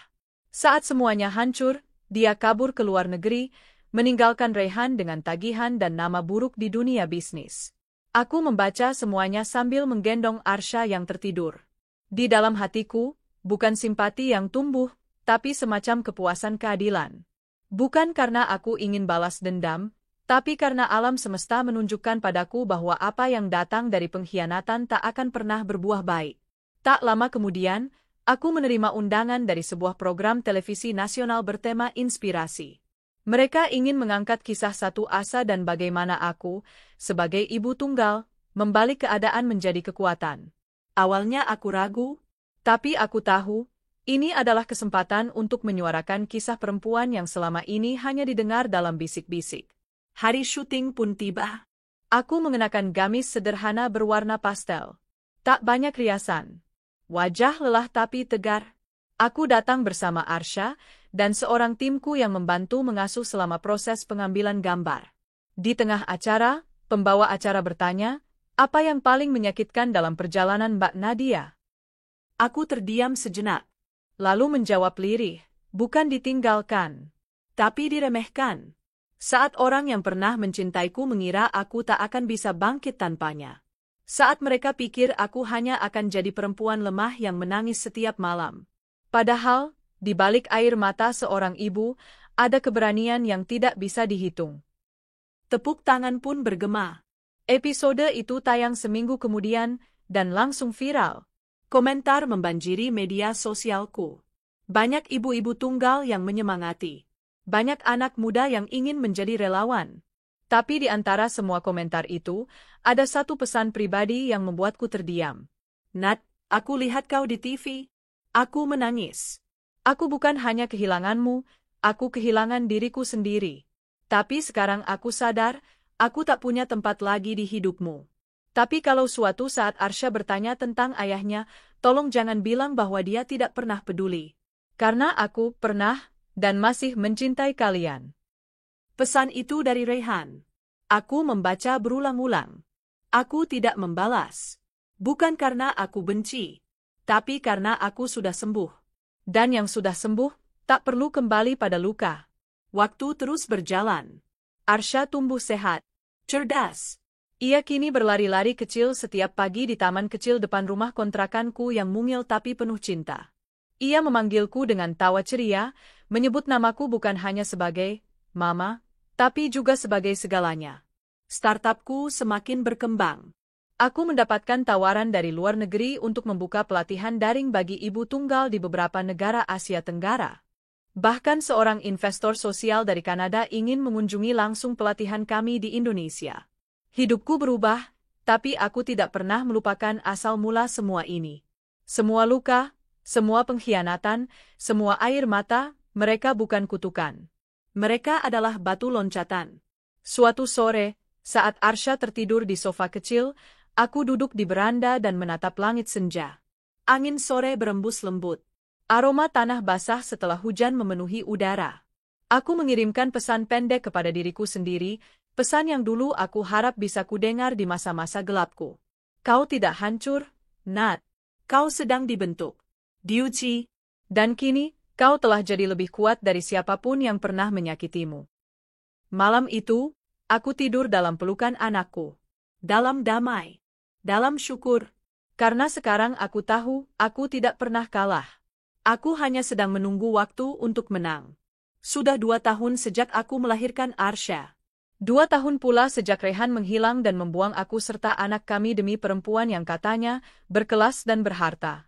Speaker 1: Saat semuanya hancur, dia kabur ke luar negeri, meninggalkan Raihan dengan tagihan dan nama buruk di dunia bisnis. Aku membaca semuanya sambil menggendong Arsha yang tertidur. Di dalam hatiku, bukan simpati yang tumbuh, tapi semacam kepuasan keadilan. Bukan karena aku ingin balas dendam, tapi karena alam semesta menunjukkan padaku bahwa apa yang datang dari pengkhianatan tak akan pernah berbuah baik. Tak lama kemudian, aku menerima undangan dari sebuah program televisi nasional bertema inspirasi. Mereka ingin mengangkat kisah satu asa dan bagaimana aku, sebagai ibu tunggal, membalik keadaan menjadi kekuatan. Awalnya aku ragu, tapi aku tahu, ini adalah kesempatan untuk menyuarakan kisah perempuan yang selama ini hanya didengar dalam bisik-bisik. Hari syuting pun tiba. Aku mengenakan gamis sederhana berwarna pastel. Tak banyak riasan. Wajah lelah tapi tegar. Aku datang bersama Arsha dan seorang timku yang membantu mengasuh selama proses pengambilan gambar. Di tengah acara, pembawa acara bertanya, "Apa yang paling menyakitkan dalam perjalanan Mbak Nadia?" Aku terdiam sejenak, lalu menjawab lirih, "Bukan ditinggalkan, tapi diremehkan. Saat orang yang pernah mencintaiku mengira aku tak akan bisa bangkit tanpanya. Saat mereka pikir aku hanya akan jadi perempuan lemah yang menangis setiap malam. Padahal, di balik air mata seorang ibu, ada keberanian yang tidak bisa dihitung." Tepuk tangan pun bergema. Episode itu tayang seminggu kemudian, dan langsung viral. Komentar membanjiri media sosialku. Banyak ibu-ibu tunggal yang menyemangati. Banyak anak muda yang ingin menjadi relawan. Tapi di antara semua komentar itu, ada satu pesan pribadi yang membuatku terdiam. "Nat, aku lihat kau di TV. Aku menangis. Aku bukan hanya kehilanganmu, aku kehilangan diriku sendiri. Tapi sekarang aku sadar, aku tak punya tempat lagi di hidupmu. Tapi kalau suatu saat Arsha bertanya tentang ayahnya, tolong jangan bilang bahwa dia tidak pernah peduli. Karena aku pernah," dan masih mencintai kalian.
Speaker 2: Pesan itu dari Rayhan. Aku membaca berulang-ulang. Aku tidak membalas. Bukan karena aku benci, tapi karena aku sudah sembuh.
Speaker 1: Dan yang sudah sembuh, tak perlu kembali pada luka.
Speaker 2: Waktu terus berjalan.
Speaker 1: Arsha tumbuh sehat,
Speaker 2: Cerdas.
Speaker 1: ia kini berlari-lari kecil setiap pagi di taman kecil depan rumah kontrakanku yang mungil tapi penuh cinta. Ia memanggilku dengan tawa ceria, menyebut namaku bukan hanya sebagai Mama, tapi juga sebagai segalanya.
Speaker 2: Startupku semakin berkembang.
Speaker 1: Aku mendapatkan tawaran dari luar negeri untuk membuka pelatihan daring bagi ibu tunggal di beberapa negara Asia Tenggara. Bahkan seorang investor sosial dari Kanada ingin mengunjungi langsung pelatihan kami di Indonesia. Hidupku berubah, tapi aku tidak pernah melupakan asal mula semua ini. Semua luka, semua pengkhianatan, semua air mata, mereka bukan kutukan.
Speaker 2: Mereka adalah batu loncatan.
Speaker 1: Suatu sore, saat Arsha tertidur di sofa kecil, aku duduk di beranda dan menatap langit senja.
Speaker 2: Angin sore berembus lembut.
Speaker 1: Aroma tanah basah setelah hujan memenuhi udara. Aku mengirimkan pesan pendek kepada diriku sendiri, pesan yang dulu aku harap bisa kudengar di masa-masa gelapku. Kau tidak hancur, Nat.
Speaker 2: Kau sedang dibentuk, diuji,
Speaker 1: Dan kini, kau telah jadi lebih kuat dari siapapun yang pernah menyakitimu. Malam itu, aku tidur dalam pelukan anakku.
Speaker 2: dalam damai, dalam syukur.
Speaker 1: Karena sekarang aku tahu, aku tidak pernah kalah.
Speaker 2: Aku hanya sedang menunggu waktu untuk menang. Sudah 2 tahun sejak aku melahirkan Arsha.
Speaker 1: 2 tahun pula sejak Rayhan menghilang dan membuang aku serta anak kami demi perempuan yang katanya berkelas dan berharta.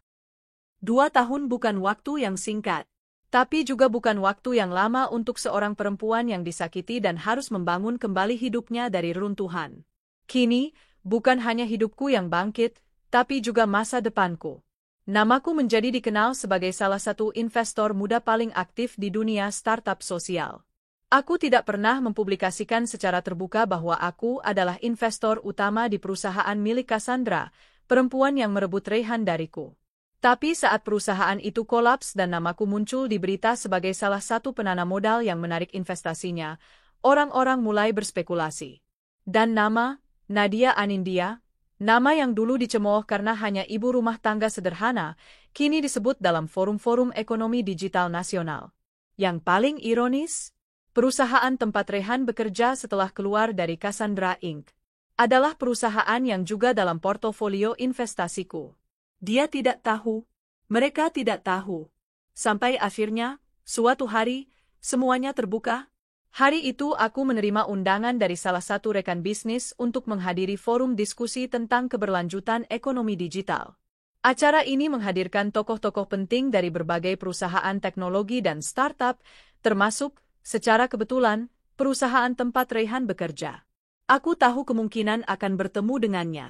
Speaker 2: 2 tahun bukan waktu yang singkat.
Speaker 1: Tapi juga bukan waktu yang lama untuk seorang perempuan yang disakiti dan harus membangun kembali hidupnya dari reruntuhan. Kini, bukan hanya hidupku yang bangkit, tapi juga masa depanku. Namaku menjadi dikenal sebagai salah satu investor muda paling aktif di dunia startup sosial. Aku tidak pernah mempublikasikan secara terbuka bahwa aku adalah investor utama di perusahaan milik Cassandra, perempuan yang merebut Rayhan dariku. Tapi saat perusahaan itu kolaps dan namaku muncul di berita sebagai salah satu penanam modal yang menarik investasinya, orang-orang mulai berspekulasi. Dan nama, Nadia Anindya, nama yang dulu dicemooh karena hanya ibu rumah tangga sederhana, kini disebut dalam forum-forum ekonomi digital nasional. Yang paling ironis, perusahaan tempat Rayhan bekerja setelah keluar dari Cassandra Inc. adalah perusahaan yang juga dalam portofolio investasiku.
Speaker 2: Dia tidak tahu. Mereka tidak tahu. Sampai akhirnya, suatu hari, semuanya terbuka.
Speaker 1: Hari itu aku menerima undangan dari salah satu rekan bisnis untuk menghadiri forum diskusi tentang keberlanjutan ekonomi digital. Acara ini menghadirkan tokoh-tokoh penting dari berbagai perusahaan teknologi dan startup, termasuk, secara kebetulan, perusahaan tempat Rayhan bekerja.
Speaker 2: Aku tahu kemungkinan akan bertemu dengannya.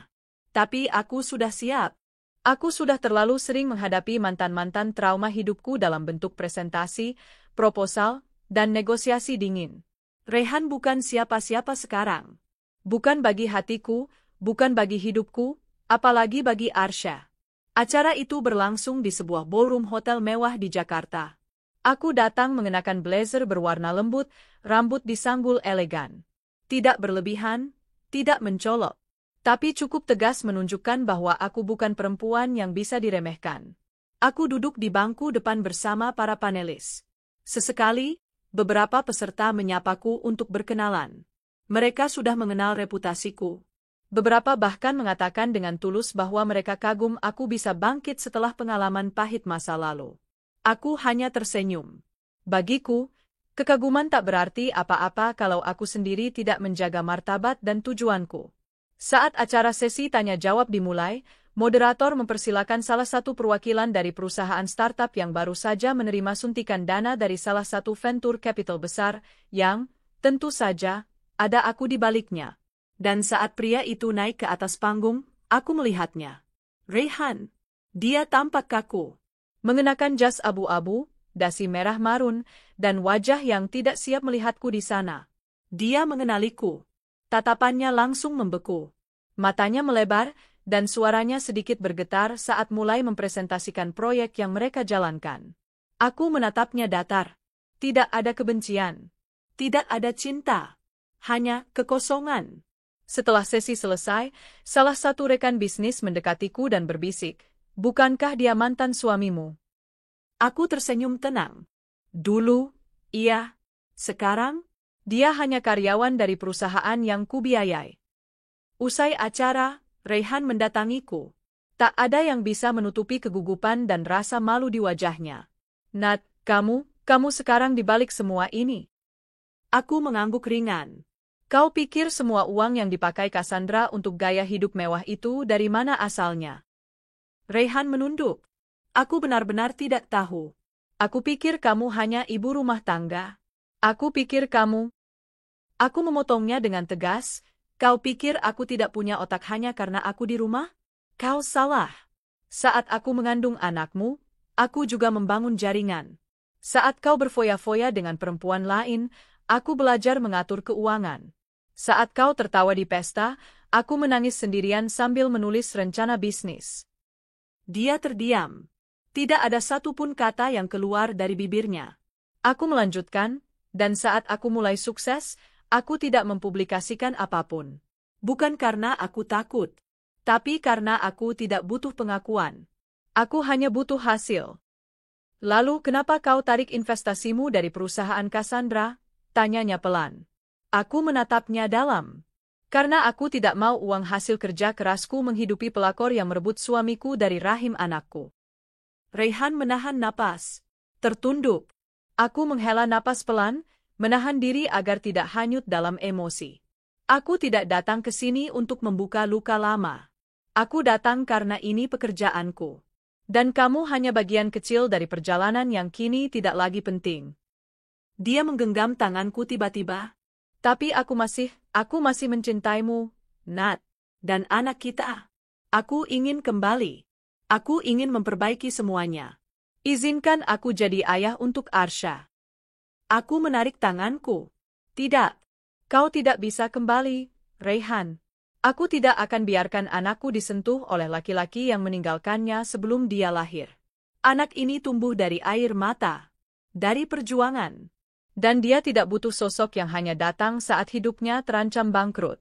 Speaker 2: Tapi aku sudah siap.
Speaker 1: Aku sudah terlalu sering menghadapi mantan-mantan trauma hidupku dalam bentuk presentasi, proposal, dan negosiasi dingin.
Speaker 2: Rayhan bukan siapa-siapa sekarang.
Speaker 1: Bukan bagi hatiku, bukan bagi hidupku, apalagi bagi Arsha.
Speaker 2: Acara itu berlangsung di sebuah ballroom hotel mewah di Jakarta.
Speaker 1: Aku datang mengenakan blazer berwarna lembut, rambut disanggul elegan. Tidak berlebihan, tidak mencolok. Tapi cukup tegas menunjukkan bahwa aku bukan perempuan yang bisa diremehkan.
Speaker 2: Aku duduk di bangku depan bersama para panelis. Sesekali, beberapa peserta menyapaku untuk berkenalan. Mereka sudah mengenal reputasiku.
Speaker 1: Beberapa bahkan mengatakan dengan tulus bahwa mereka kagum aku bisa bangkit setelah pengalaman pahit masa lalu.
Speaker 2: Aku hanya tersenyum.
Speaker 1: Bagiku, kekaguman tak berarti apa-apa kalau aku sendiri tidak menjaga martabat dan tujuanku. Saat acara sesi tanya-jawab dimulai, moderator mempersilakan salah satu perwakilan dari perusahaan startup yang baru saja menerima suntikan dana dari salah satu venture capital besar, yang, tentu saja, ada aku di baliknya.
Speaker 2: Dan saat pria itu naik ke atas panggung, aku melihatnya. Rayhan. Dia tampak kaku.
Speaker 1: Mengenakan jas abu-abu, dasi merah marun, dan wajah yang tidak siap melihatku di sana.
Speaker 2: Dia mengenaliku. Tatapannya langsung membeku.
Speaker 1: Matanya melebar, dan suaranya sedikit bergetar saat mulai mempresentasikan proyek yang mereka jalankan.
Speaker 2: Aku menatapnya datar. Tidak ada kebencian. Tidak ada cinta. Hanya kekosongan.
Speaker 1: Setelah sesi selesai, salah satu rekan bisnis mendekatiku dan berbisik, "Bukankah dia mantan suamimu?"
Speaker 2: Aku tersenyum tenang. Dulu, iya. Sekarang,
Speaker 1: Dia hanya karyawan dari perusahaan yang kubiayai.
Speaker 2: usai acara, Raihan mendatangiku.
Speaker 1: Tak ada yang bisa menutupi kegugupan dan rasa malu di wajahnya. "Nat, kamu sekarang di balik semua ini."
Speaker 2: Aku mengangguk ringan.
Speaker 1: "Kau pikir semua uang yang dipakai Cassandra untuk gaya hidup mewah itu dari mana asalnya?"
Speaker 2: Raihan menunduk. Aku benar-benar tidak tahu.
Speaker 1: "Aku pikir kamu hanya ibu rumah tangga. Aku pikir kamu..."
Speaker 2: Aku memotongnya dengan tegas. Kau pikir aku tidak punya otak hanya karena aku di rumah? Kau salah.
Speaker 1: Saat aku mengandung anakmu, aku juga membangun jaringan. Saat kau berfoya-foya dengan perempuan lain, aku belajar mengatur keuangan. Saat kau tertawa di pesta, aku menangis sendirian sambil menulis rencana bisnis.
Speaker 2: Dia terdiam. Tidak ada satupun kata yang keluar dari bibirnya.
Speaker 1: Aku melanjutkan, dan saat aku mulai sukses, aku tidak mempublikasikan apapun.
Speaker 2: Bukan karena aku takut, tapi karena aku tidak butuh pengakuan.
Speaker 1: Aku hanya butuh hasil. "Lalu kenapa kau tarik investasimu dari perusahaan Cassandra?" tanyanya pelan. Aku menatapnya dalam. "Karena aku tidak mau uang hasil kerja kerasku menghidupi pelakor yang merebut suamiku dari rahim anakku."
Speaker 2: Raihan menahan napas. Tertunduk.
Speaker 1: Aku menghela napas pelan, menahan diri agar tidak hanyut dalam emosi. Aku tidak datang ke sini untuk membuka luka lama. Aku datang karena ini pekerjaanku. Dan kamu hanya bagian kecil dari perjalanan yang kini tidak lagi penting.
Speaker 2: Dia menggenggam tanganku tiba-tiba.
Speaker 1: Tapi aku masih mencintaimu, Nat.
Speaker 2: Dan anak kita. Aku ingin kembali. Aku ingin memperbaiki semuanya.
Speaker 1: Izinkan aku jadi ayah untuk Arsha.
Speaker 2: Aku menarik tanganku.
Speaker 1: Tidak. Kau tidak bisa kembali, Raihan. Aku tidak akan biarkan anakku disentuh oleh laki-laki yang meninggalkannya sebelum dia lahir.
Speaker 2: Anak ini tumbuh dari air mata. Dari perjuangan.
Speaker 1: Dan dia tidak butuh sosok yang hanya datang saat hidupnya terancam bangkrut.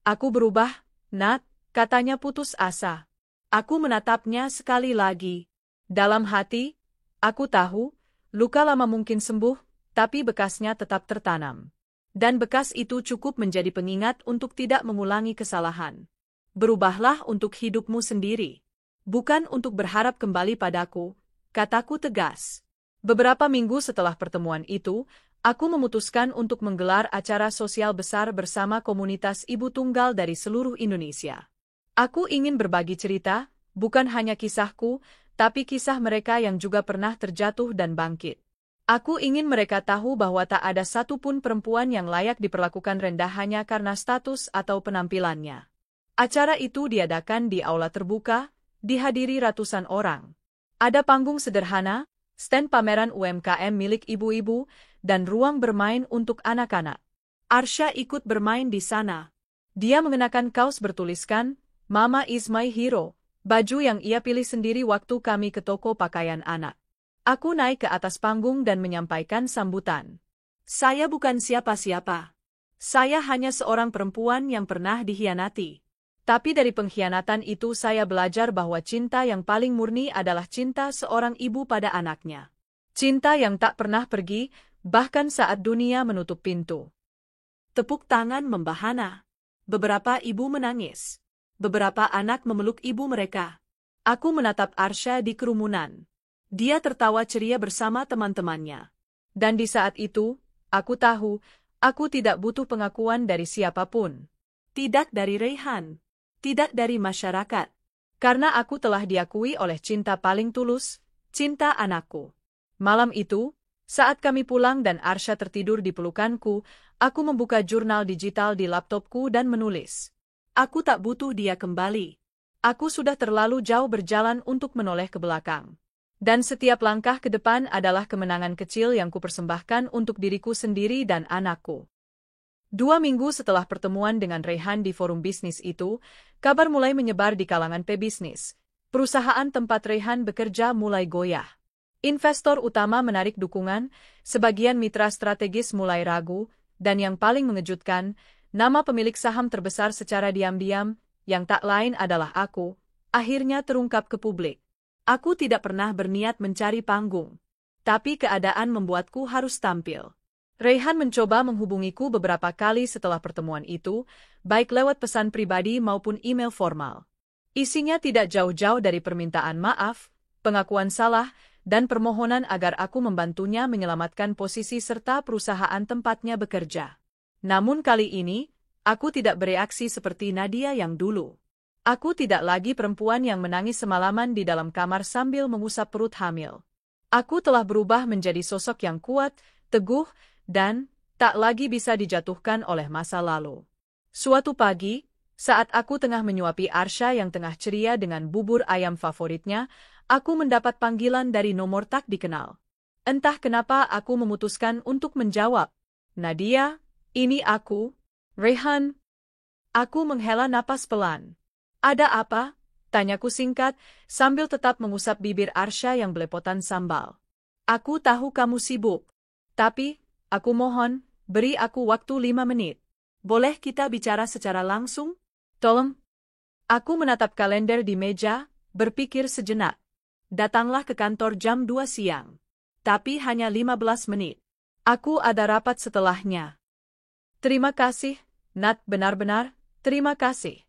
Speaker 1: "Aku berubah, Nat," katanya putus asa.
Speaker 2: Aku menatapnya sekali lagi.
Speaker 1: Dalam hati, aku tahu, luka lama mungkin sembuh, tapi bekasnya tetap tertanam. Dan bekas itu cukup menjadi pengingat untuk tidak mengulangi kesalahan. "Berubahlah untuk hidupmu sendiri. Bukan untuk berharap kembali padaku," kataku tegas. Beberapa minggu setelah pertemuan itu, aku memutuskan untuk menggelar acara sosial besar bersama komunitas ibu tunggal dari seluruh Indonesia. Aku ingin berbagi cerita, bukan hanya kisahku, tapi kisah mereka yang juga pernah terjatuh dan bangkit. Aku ingin mereka tahu bahwa tak ada satupun perempuan yang layak diperlakukan rendah hanya karena status atau penampilannya. Acara itu diadakan di aula terbuka, dihadiri ratusan orang. Ada panggung sederhana, stand pameran UMKM milik ibu-ibu, dan ruang bermain untuk anak-anak.
Speaker 2: Arsha ikut bermain di sana.
Speaker 1: Dia mengenakan kaos bertuliskan, "Mama is my hero," baju yang ia pilih sendiri waktu kami ke toko pakaian anak. Aku naik ke atas panggung dan menyampaikan sambutan.
Speaker 2: "Saya bukan siapa-siapa. Saya hanya seorang perempuan yang pernah dikhianati.
Speaker 1: Tapi dari pengkhianatan itu saya belajar bahwa cinta yang paling murni adalah cinta seorang ibu pada anaknya. Cinta yang tak pernah pergi, bahkan saat dunia menutup pintu."
Speaker 2: Tepuk tangan membahana. Beberapa ibu menangis. Beberapa anak memeluk ibu mereka.
Speaker 1: Aku menatap Arsha di kerumunan. Dia tertawa ceria bersama teman-temannya. Dan di saat itu, aku tahu, aku tidak butuh pengakuan dari siapapun.
Speaker 2: Tidak dari Raihan. Tidak dari masyarakat.
Speaker 1: Karena aku telah diakui oleh cinta paling tulus, cinta anakku. Malam itu, saat kami pulang dan Arsha tertidur di pelukanku, aku membuka jurnal digital di laptopku dan menulis.
Speaker 2: Aku tak butuh dia kembali.
Speaker 1: Aku sudah terlalu jauh berjalan untuk menoleh ke belakang. Dan setiap langkah ke depan adalah kemenangan kecil yang kupersembahkan untuk diriku sendiri dan anakku. 2 minggu setelah pertemuan dengan Raihan di forum bisnis itu, kabar mulai menyebar di kalangan pebisnis. Perusahaan tempat Raihan bekerja mulai goyah. Investor utama menarik dukungan, sebagian mitra strategis mulai ragu, dan yang paling mengejutkan, nama pemilik saham terbesar secara diam-diam, yang tak lain adalah aku, akhirnya terungkap ke publik. Aku tidak pernah berniat mencari panggung. Tapi keadaan membuatku harus tampil. Raihan mencoba menghubungiku beberapa kali setelah pertemuan itu, baik lewat pesan pribadi maupun email formal. Isinya tidak jauh-jauh dari permintaan maaf, pengakuan salah, dan permohonan agar aku membantunya menyelamatkan posisi serta perusahaan tempatnya bekerja. Namun kali ini, aku tidak bereaksi seperti Nadia yang dulu. Aku tidak lagi perempuan yang menangis semalaman di dalam kamar sambil mengusap perut hamil. Aku telah berubah menjadi sosok yang kuat, teguh, dan tak lagi bisa dijatuhkan oleh masa lalu. Suatu pagi, saat aku tengah menyuapi Arsha yang tengah ceria dengan bubur ayam favoritnya, aku mendapat panggilan dari nomor tak dikenal. Entah kenapa aku memutuskan untuk menjawab. Nadia, ini aku, Raihan. Aku menghela napas pelan. Ada apa? Tanyaku singkat, sambil tetap mengusap bibir Arsha yang belepotan sambal. Aku tahu kamu sibuk. Tapi, aku mohon, beri aku waktu 5 menit. Boleh kita bicara secara langsung? Tolong. Aku menatap kalender di meja, berpikir sejenak. Datanglah ke kantor jam 2 siang. Tapi hanya 15 menit. Aku ada rapat setelahnya. Terima kasih, Nat, benar-benar, terima kasih.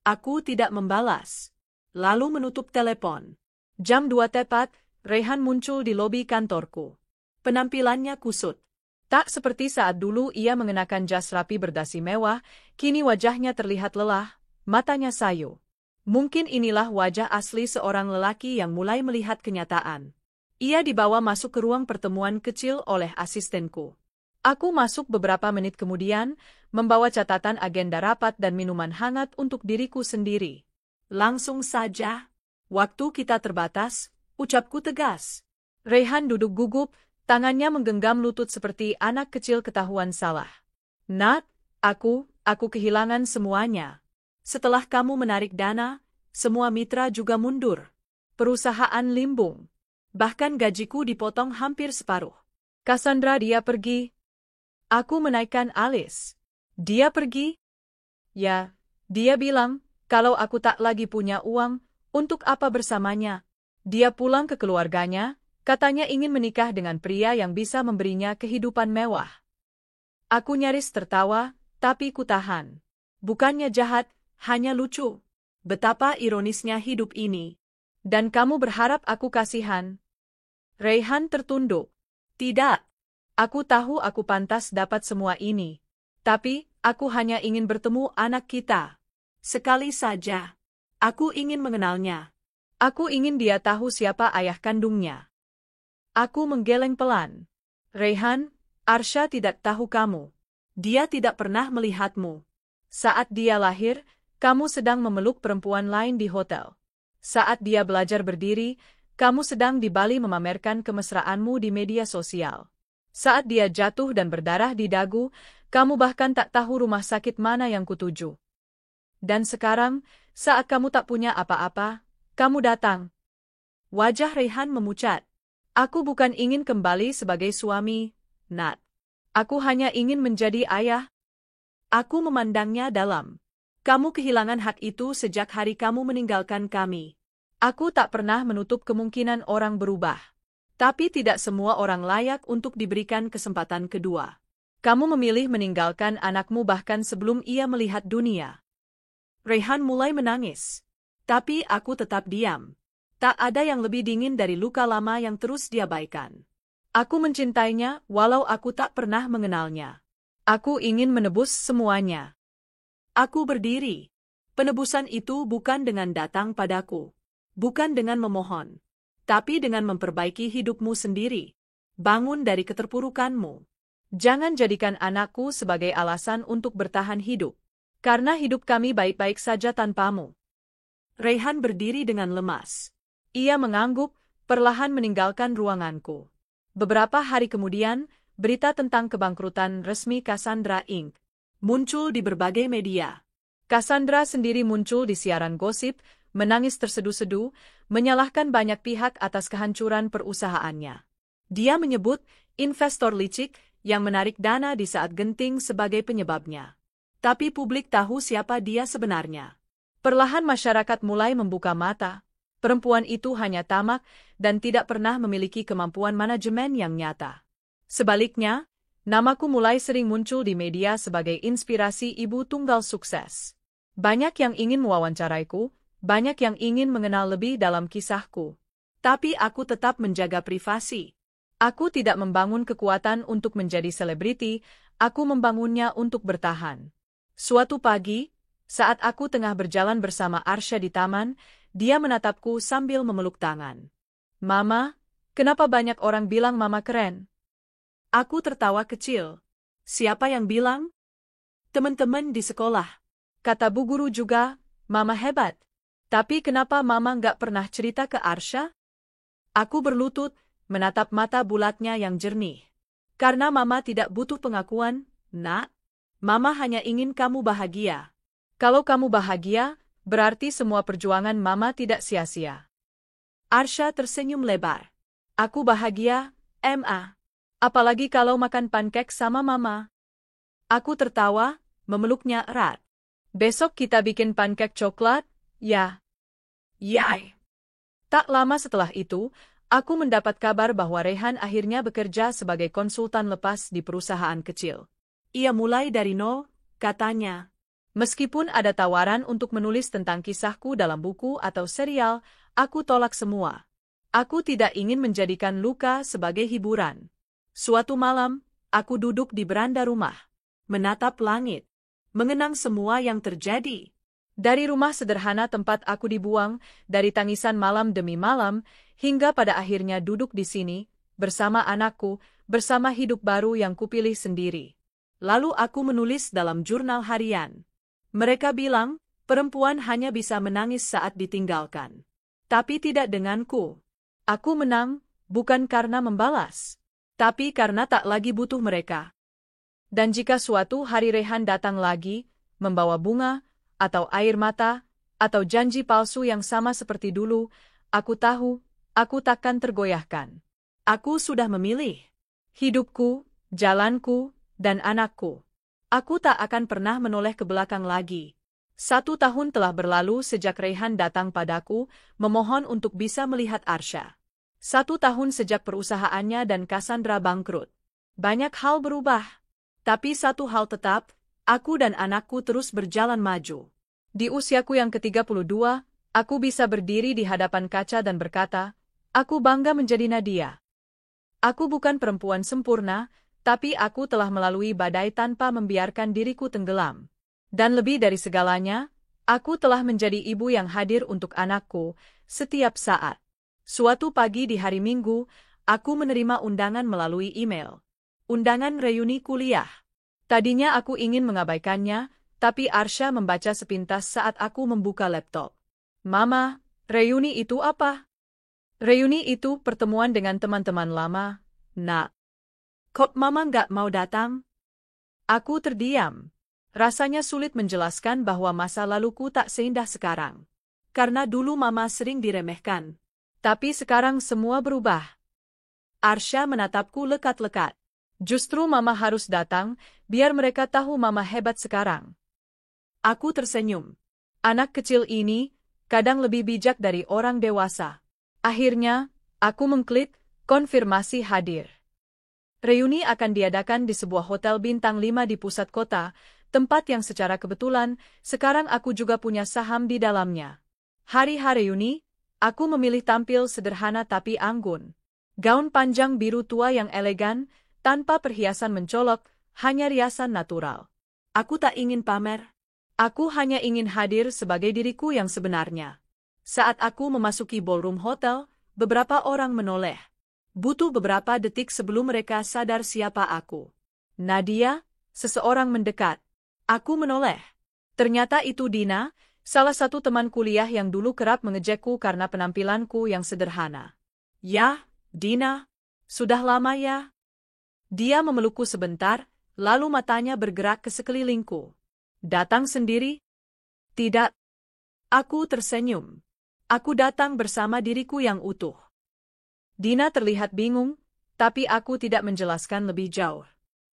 Speaker 1: Aku tidak membalas. Lalu menutup telepon. Jam 2 tepat, Raihan muncul di lobi kantorku. Penampilannya kusut. Tak seperti saat dulu ia mengenakan jas rapi berdasi mewah, kini wajahnya terlihat lelah, matanya sayu. Mungkin inilah wajah asli seorang lelaki yang mulai melihat kenyataan. Ia dibawa masuk ke ruang pertemuan kecil oleh asistenku. Aku masuk beberapa menit kemudian, membawa catatan agenda rapat dan minuman hangat untuk diriku sendiri. Langsung saja. Waktu kita terbatas, ucapku tegas. Raihan duduk gugup, tangannya menggenggam lutut seperti anak kecil ketahuan salah. Nat, aku kehilangan semuanya. Setelah kamu menarik dana, semua mitra juga mundur. Perusahaan limbung. Bahkan gajiku dipotong hampir separuh. Cassandra, dia pergi. Aku menaikkan alis. Dia pergi? Ya, dia bilang, kalau aku tak lagi punya uang, untuk apa bersamanya? Dia pulang ke keluarganya, katanya ingin menikah dengan pria yang bisa memberinya kehidupan mewah. Aku nyaris tertawa, tapi kutahan. Bukannya jahat, hanya lucu. Betapa ironisnya hidup ini. Dan kamu berharap aku kasihan? Raihan tertunduk. Tidak. Aku tahu aku pantas dapat semua ini. Tapi, aku hanya ingin bertemu anak kita. Sekali saja. Aku ingin mengenalnya. Aku ingin dia tahu siapa ayah kandungnya. Aku menggeleng pelan. Raihan, Arsha tidak tahu kamu. Dia tidak pernah melihatmu. Saat dia lahir, kamu sedang memeluk perempuan lain di hotel. Saat dia belajar berdiri, kamu sedang di Bali memamerkan kemesraanmu di media sosial. Saat dia jatuh dan berdarah di dagu, kamu bahkan tak tahu rumah sakit mana yang kutuju. Dan sekarang, saat kamu tak punya apa-apa, kamu datang. Wajah Raihan memucat. Aku bukan ingin kembali sebagai suami, Nat. Aku hanya ingin menjadi ayah. Aku memandangnya dalam. Kamu kehilangan hak itu sejak hari kamu meninggalkan kami. Aku tak pernah menutup kemungkinan orang berubah. Tapi tidak semua orang layak untuk diberikan kesempatan kedua. Kamu memilih meninggalkan anakmu bahkan sebelum ia melihat dunia. Raihan mulai menangis. Tapi aku tetap diam. Tak ada yang lebih dingin dari luka lama yang terus diabaikan. Aku mencintainya walau aku tak pernah mengenalnya. Aku ingin menebus semuanya. Aku berdiri. Penebusan itu bukan dengan datang padaku. Bukan dengan memohon. Tapi dengan memperbaiki hidupmu sendiri. Bangun dari keterpurukanmu. Jangan jadikan anakku sebagai alasan untuk bertahan hidup. Karena hidup kami baik-baik saja tanpamu. Raihan berdiri dengan lemas. Ia mengangguk, perlahan meninggalkan ruanganku. Beberapa hari kemudian, berita tentang kebangkrutan resmi Cassandra Inc. muncul di berbagai media. Cassandra sendiri muncul di siaran gosip, menangis tersedu-sedu, menyalahkan banyak pihak atas kehancuran perusahaannya. Dia menyebut investor licik yang menarik dana di saat genting sebagai penyebabnya. Tapi publik tahu siapa dia sebenarnya. Perlahan masyarakat mulai membuka mata. Perempuan itu hanya tamak dan tidak pernah memiliki kemampuan manajemen yang nyata. Sebaliknya, namaku mulai sering muncul di media sebagai inspirasi ibu tunggal sukses. Banyak yang ingin mewawancaraiku, banyak yang ingin mengenal lebih dalam kisahku. Tapi aku tetap menjaga privasi. Aku tidak membangun kekuatan untuk menjadi selebriti, aku membangunnya untuk bertahan. Suatu pagi, saat aku tengah berjalan bersama Arsha di taman, dia menatapku sambil memeluk tangan. "Mama, kenapa banyak orang bilang Mama keren?" Aku tertawa kecil. "Siapa yang bilang?" "Teman-teman di sekolah." Kata bu guru juga, "Mama hebat." "Tapi kenapa Mama nggak pernah cerita ke Arsha?" Aku berlutut, menatap mata bulatnya yang jernih. "Karena Mama tidak butuh pengakuan, Nak. Mama hanya ingin kamu bahagia. Kalau kamu bahagia, berarti semua perjuangan Mama tidak sia-sia." Arsha tersenyum lebar. "Aku bahagia, Ma. Apalagi kalau makan pancake sama Mama." Aku tertawa, memeluknya erat. "Besok kita bikin pancake coklat, ya?" "Yai." Tak lama setelah itu, aku mendapat kabar bahwa Rehan akhirnya bekerja sebagai konsultan lepas di perusahaan kecil. Ia mulai dari nol, katanya. Meskipun ada tawaran untuk menulis tentang kisahku dalam buku atau serial, aku tolak semua. Aku tidak ingin menjadikan luka sebagai hiburan. Suatu malam, aku duduk di beranda rumah, menatap langit, mengenang semua yang terjadi. Dari rumah sederhana tempat aku dibuang, dari tangisan malam demi malam, hingga pada akhirnya duduk di sini, bersama anakku, bersama hidup baru yang kupilih sendiri. Lalu aku menulis dalam jurnal harian. Mereka bilang, perempuan hanya bisa menangis saat ditinggalkan. Tapi tidak denganku. Aku menang, bukan karena membalas, tapi karena tak lagi butuh mereka. Dan jika suatu hari Rehan datang lagi, membawa bunga, atau air mata, atau janji palsu yang sama seperti dulu, aku tahu, aku takkan tergoyahkan. Aku sudah memilih hidupku, jalanku, dan anakku. Aku tak akan pernah menoleh ke belakang lagi. 1 tahun telah berlalu sejak Rehan datang padaku, memohon untuk bisa melihat Arsha. 1 tahun sejak perusahaannya dan Cassandra bangkrut. Banyak hal berubah. Tapi satu hal tetap, aku dan anakku terus berjalan maju. Di usiaku yang ke-32, aku bisa berdiri di hadapan kaca dan berkata, aku bangga menjadi Nadia. Aku bukan perempuan sempurna, tapi aku telah melalui badai tanpa membiarkan diriku tenggelam. Dan lebih dari segalanya, aku telah menjadi ibu yang hadir untuk anakku setiap saat. Suatu pagi di hari Minggu, aku menerima undangan melalui email. Undangan reuni kuliah. Tadinya aku ingin mengabaikannya, tapi Arsha membaca sepintas saat aku membuka laptop. Mama, reuni itu apa? Reuni itu pertemuan dengan teman-teman lama, Nak. Kok Mama nggak mau datang? Aku terdiam. Rasanya sulit menjelaskan bahwa masa laluku tak seindah sekarang. Karena dulu Mama sering diremehkan. Tapi sekarang semua berubah. Arsha menatapku lekat-lekat. Justru Mama harus datang, biar mereka tahu Mama hebat sekarang. Aku tersenyum. Anak kecil ini, kadang lebih bijak dari orang dewasa. Akhirnya, aku mengklik, konfirmasi hadir. Reuni akan diadakan di sebuah hotel bintang 5 di pusat kota, tempat yang secara kebetulan, sekarang aku juga punya saham di dalamnya. Hari-hari reuni, aku memilih tampil sederhana tapi anggun. Gaun panjang biru tua yang elegan, tanpa perhiasan mencolok, hanya riasan natural. Aku tak ingin pamer. Aku hanya ingin hadir sebagai diriku yang sebenarnya. Saat aku memasuki ballroom hotel, beberapa orang menoleh. Butuh beberapa detik sebelum mereka sadar siapa aku. Nadia, seseorang mendekat. Aku menoleh. Ternyata itu Dina, salah satu teman kuliah yang dulu kerap mengejekku karena penampilanku yang sederhana. Ya, Dina, sudah lama ya? Dia memelukku sebentar, lalu matanya bergerak ke sekelilingku. Datang sendiri? Tidak. Aku tersenyum.
Speaker 2: Aku datang bersama diriku yang utuh.
Speaker 1: Dina terlihat bingung, tapi aku tidak menjelaskan lebih jauh.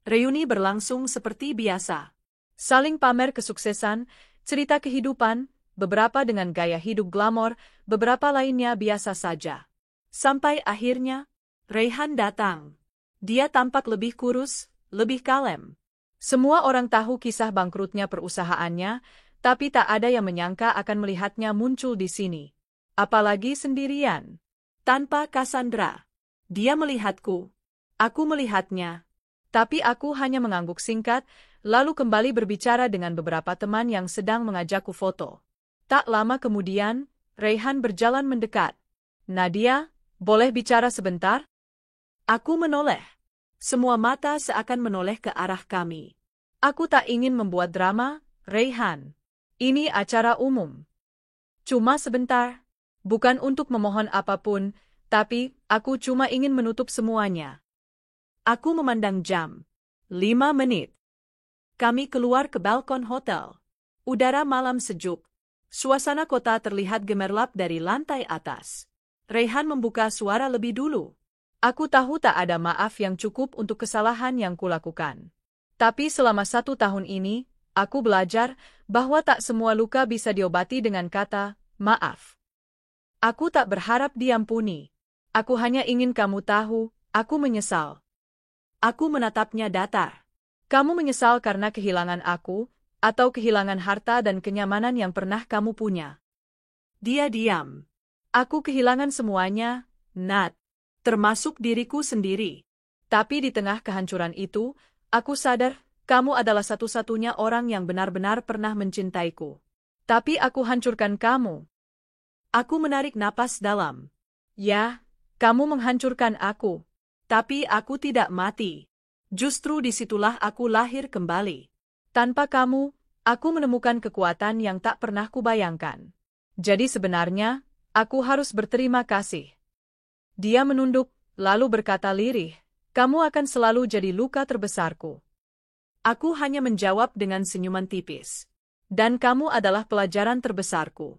Speaker 2: Reuni berlangsung seperti biasa.
Speaker 1: Saling pamer kesuksesan, cerita kehidupan, beberapa dengan gaya hidup glamor, beberapa lainnya biasa saja.
Speaker 2: Sampai akhirnya, Raihan datang. Dia tampak lebih kurus, lebih kalem.
Speaker 1: Semua orang tahu kisah bangkrutnya perusahaannya, tapi tak ada yang menyangka akan melihatnya muncul di sini. Apalagi sendirian.
Speaker 2: Tanpa Cassandra. Dia melihatku. Aku melihatnya.
Speaker 1: Tapi aku hanya mengangguk singkat, lalu kembali berbicara dengan beberapa teman yang sedang mengajakku foto. Tak lama kemudian, Raihan berjalan mendekat. Nadia, boleh bicara sebentar?
Speaker 2: Aku menoleh. Semua mata seakan menoleh ke arah kami.
Speaker 1: Aku tak ingin membuat drama, Raihan. Ini acara umum. Cuma sebentar. Bukan untuk memohon apapun, tapi aku cuma ingin menutup semuanya.
Speaker 2: Aku memandang jam. 5 menit. Kami keluar ke balkon hotel. Udara malam sejuk. Suasana kota terlihat gemerlap dari lantai atas. Raihan membuka suara lebih dulu.
Speaker 1: Aku tahu tak ada maaf yang cukup untuk kesalahan yang kulakukan. Tapi selama 1 tahun ini, aku belajar bahwa tak semua luka bisa diobati dengan kata maaf. Aku tak berharap diampuni. Aku hanya ingin kamu tahu, aku menyesal.
Speaker 2: Aku menatapnya datar.
Speaker 1: Kamu menyesal karena kehilangan aku, atau kehilangan harta dan kenyamanan yang pernah kamu punya?
Speaker 2: Dia diam.
Speaker 1: Aku kehilangan semuanya, Nat.
Speaker 2: Termasuk diriku sendiri.
Speaker 1: Tapi di tengah kehancuran itu, aku sadar, kamu adalah satu-satunya orang yang benar-benar pernah mencintaiku. Tapi aku hancurkan kamu.
Speaker 2: Aku menarik napas dalam.
Speaker 1: Ya, kamu menghancurkan aku.
Speaker 2: Tapi aku tidak mati. Justru disitulah aku lahir kembali.
Speaker 1: Tanpa kamu, aku menemukan kekuatan yang tak pernah kubayangkan. Jadi sebenarnya, aku harus berterima kasih. Dia menunduk, lalu berkata lirih, kamu akan selalu jadi luka terbesarku.
Speaker 2: Aku hanya menjawab dengan senyuman tipis.
Speaker 1: Dan kamu adalah pelajaran terbesarku.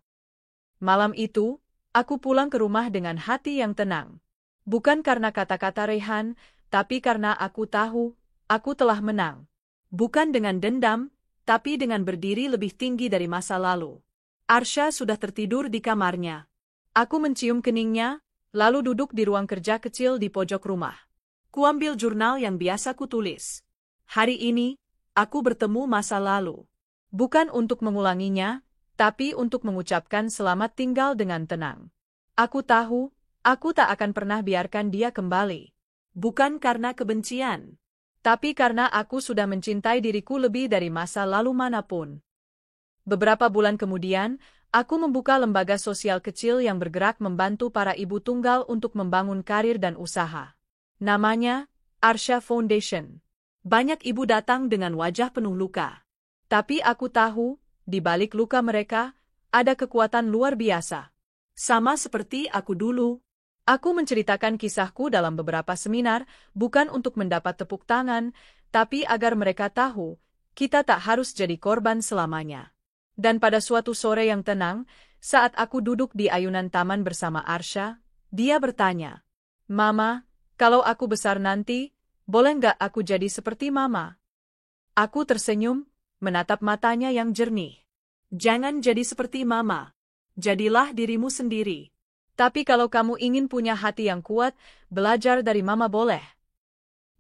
Speaker 1: Malam itu, aku pulang ke rumah dengan hati yang tenang. Bukan karena kata-kata Raihan, tapi karena aku tahu, aku telah menang.
Speaker 2: Bukan dengan dendam, tapi dengan berdiri lebih tinggi dari masa lalu. Arsha sudah tertidur di kamarnya.
Speaker 1: Aku mencium keningnya, lalu duduk di ruang kerja kecil di pojok rumah.
Speaker 2: Kuambil jurnal yang biasa kutulis. Hari ini, aku bertemu masa lalu.
Speaker 1: Bukan untuk mengulanginya, tapi untuk mengucapkan selamat tinggal dengan tenang. Aku tahu, aku tak akan pernah biarkan dia kembali.
Speaker 2: Bukan karena kebencian,
Speaker 1: tapi karena aku sudah mencintai diriku lebih dari masa lalu manapun. Beberapa bulan kemudian, aku membuka lembaga sosial kecil yang bergerak membantu para ibu tunggal untuk membangun karir dan usaha. Namanya, Arsha Foundation.
Speaker 2: Banyak ibu datang dengan wajah penuh luka.
Speaker 1: Tapi aku tahu, di balik luka mereka, ada kekuatan luar biasa.
Speaker 2: Sama seperti aku dulu.
Speaker 1: Aku menceritakan kisahku dalam beberapa seminar, bukan untuk mendapat tepuk tangan, tapi agar mereka tahu, kita tak harus jadi korban selamanya. Dan pada suatu sore yang tenang, saat aku duduk di ayunan taman bersama Arsha, dia bertanya, Mama, kalau aku besar nanti, boleh nggak aku jadi seperti Mama? Aku tersenyum, menatap matanya yang jernih.
Speaker 2: Jangan jadi seperti Mama. Jadilah dirimu sendiri.
Speaker 1: Tapi kalau kamu ingin punya hati yang kuat, belajar dari Mama boleh.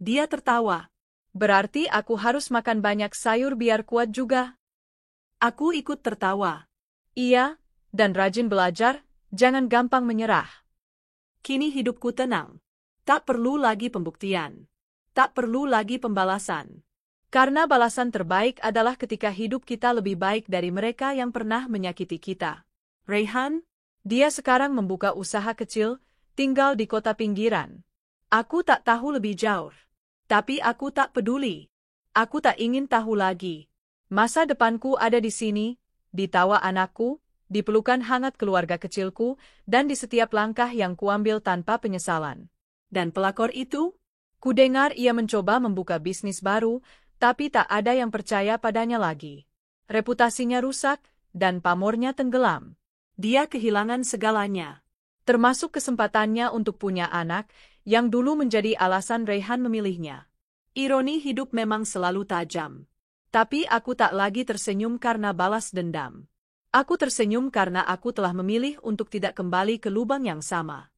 Speaker 2: Dia tertawa.
Speaker 1: Berarti aku harus makan banyak sayur biar kuat juga?
Speaker 2: Aku ikut tertawa.
Speaker 1: Iya, dan rajin belajar, jangan gampang menyerah.
Speaker 2: Kini hidupku tenang. Tak perlu lagi pembuktian. Tak perlu lagi pembalasan.
Speaker 1: Karena balasan terbaik adalah ketika hidup kita lebih baik dari mereka yang pernah menyakiti kita.
Speaker 2: Raihan,
Speaker 1: dia sekarang membuka usaha kecil, tinggal di kota pinggiran. Aku tak tahu lebih jauh. Tapi aku tak peduli. Aku tak ingin tahu lagi. Masa depanku ada di sini, di tawa anakku, di pelukan hangat keluarga kecilku, dan di setiap langkah yang kuambil tanpa penyesalan.
Speaker 2: Dan pelakor itu?
Speaker 1: Kudengar ia mencoba membuka bisnis baru, tapi tak ada yang percaya padanya lagi. Reputasinya rusak, dan pamornya tenggelam.
Speaker 2: Dia kehilangan segalanya.
Speaker 1: Termasuk kesempatannya untuk punya anak, yang dulu menjadi alasan Raihan memilihnya.
Speaker 2: Ironi hidup memang selalu tajam. Tapi aku tak lagi tersenyum karena balas dendam. Aku tersenyum karena aku telah memilih untuk tidak kembali ke lubang yang sama.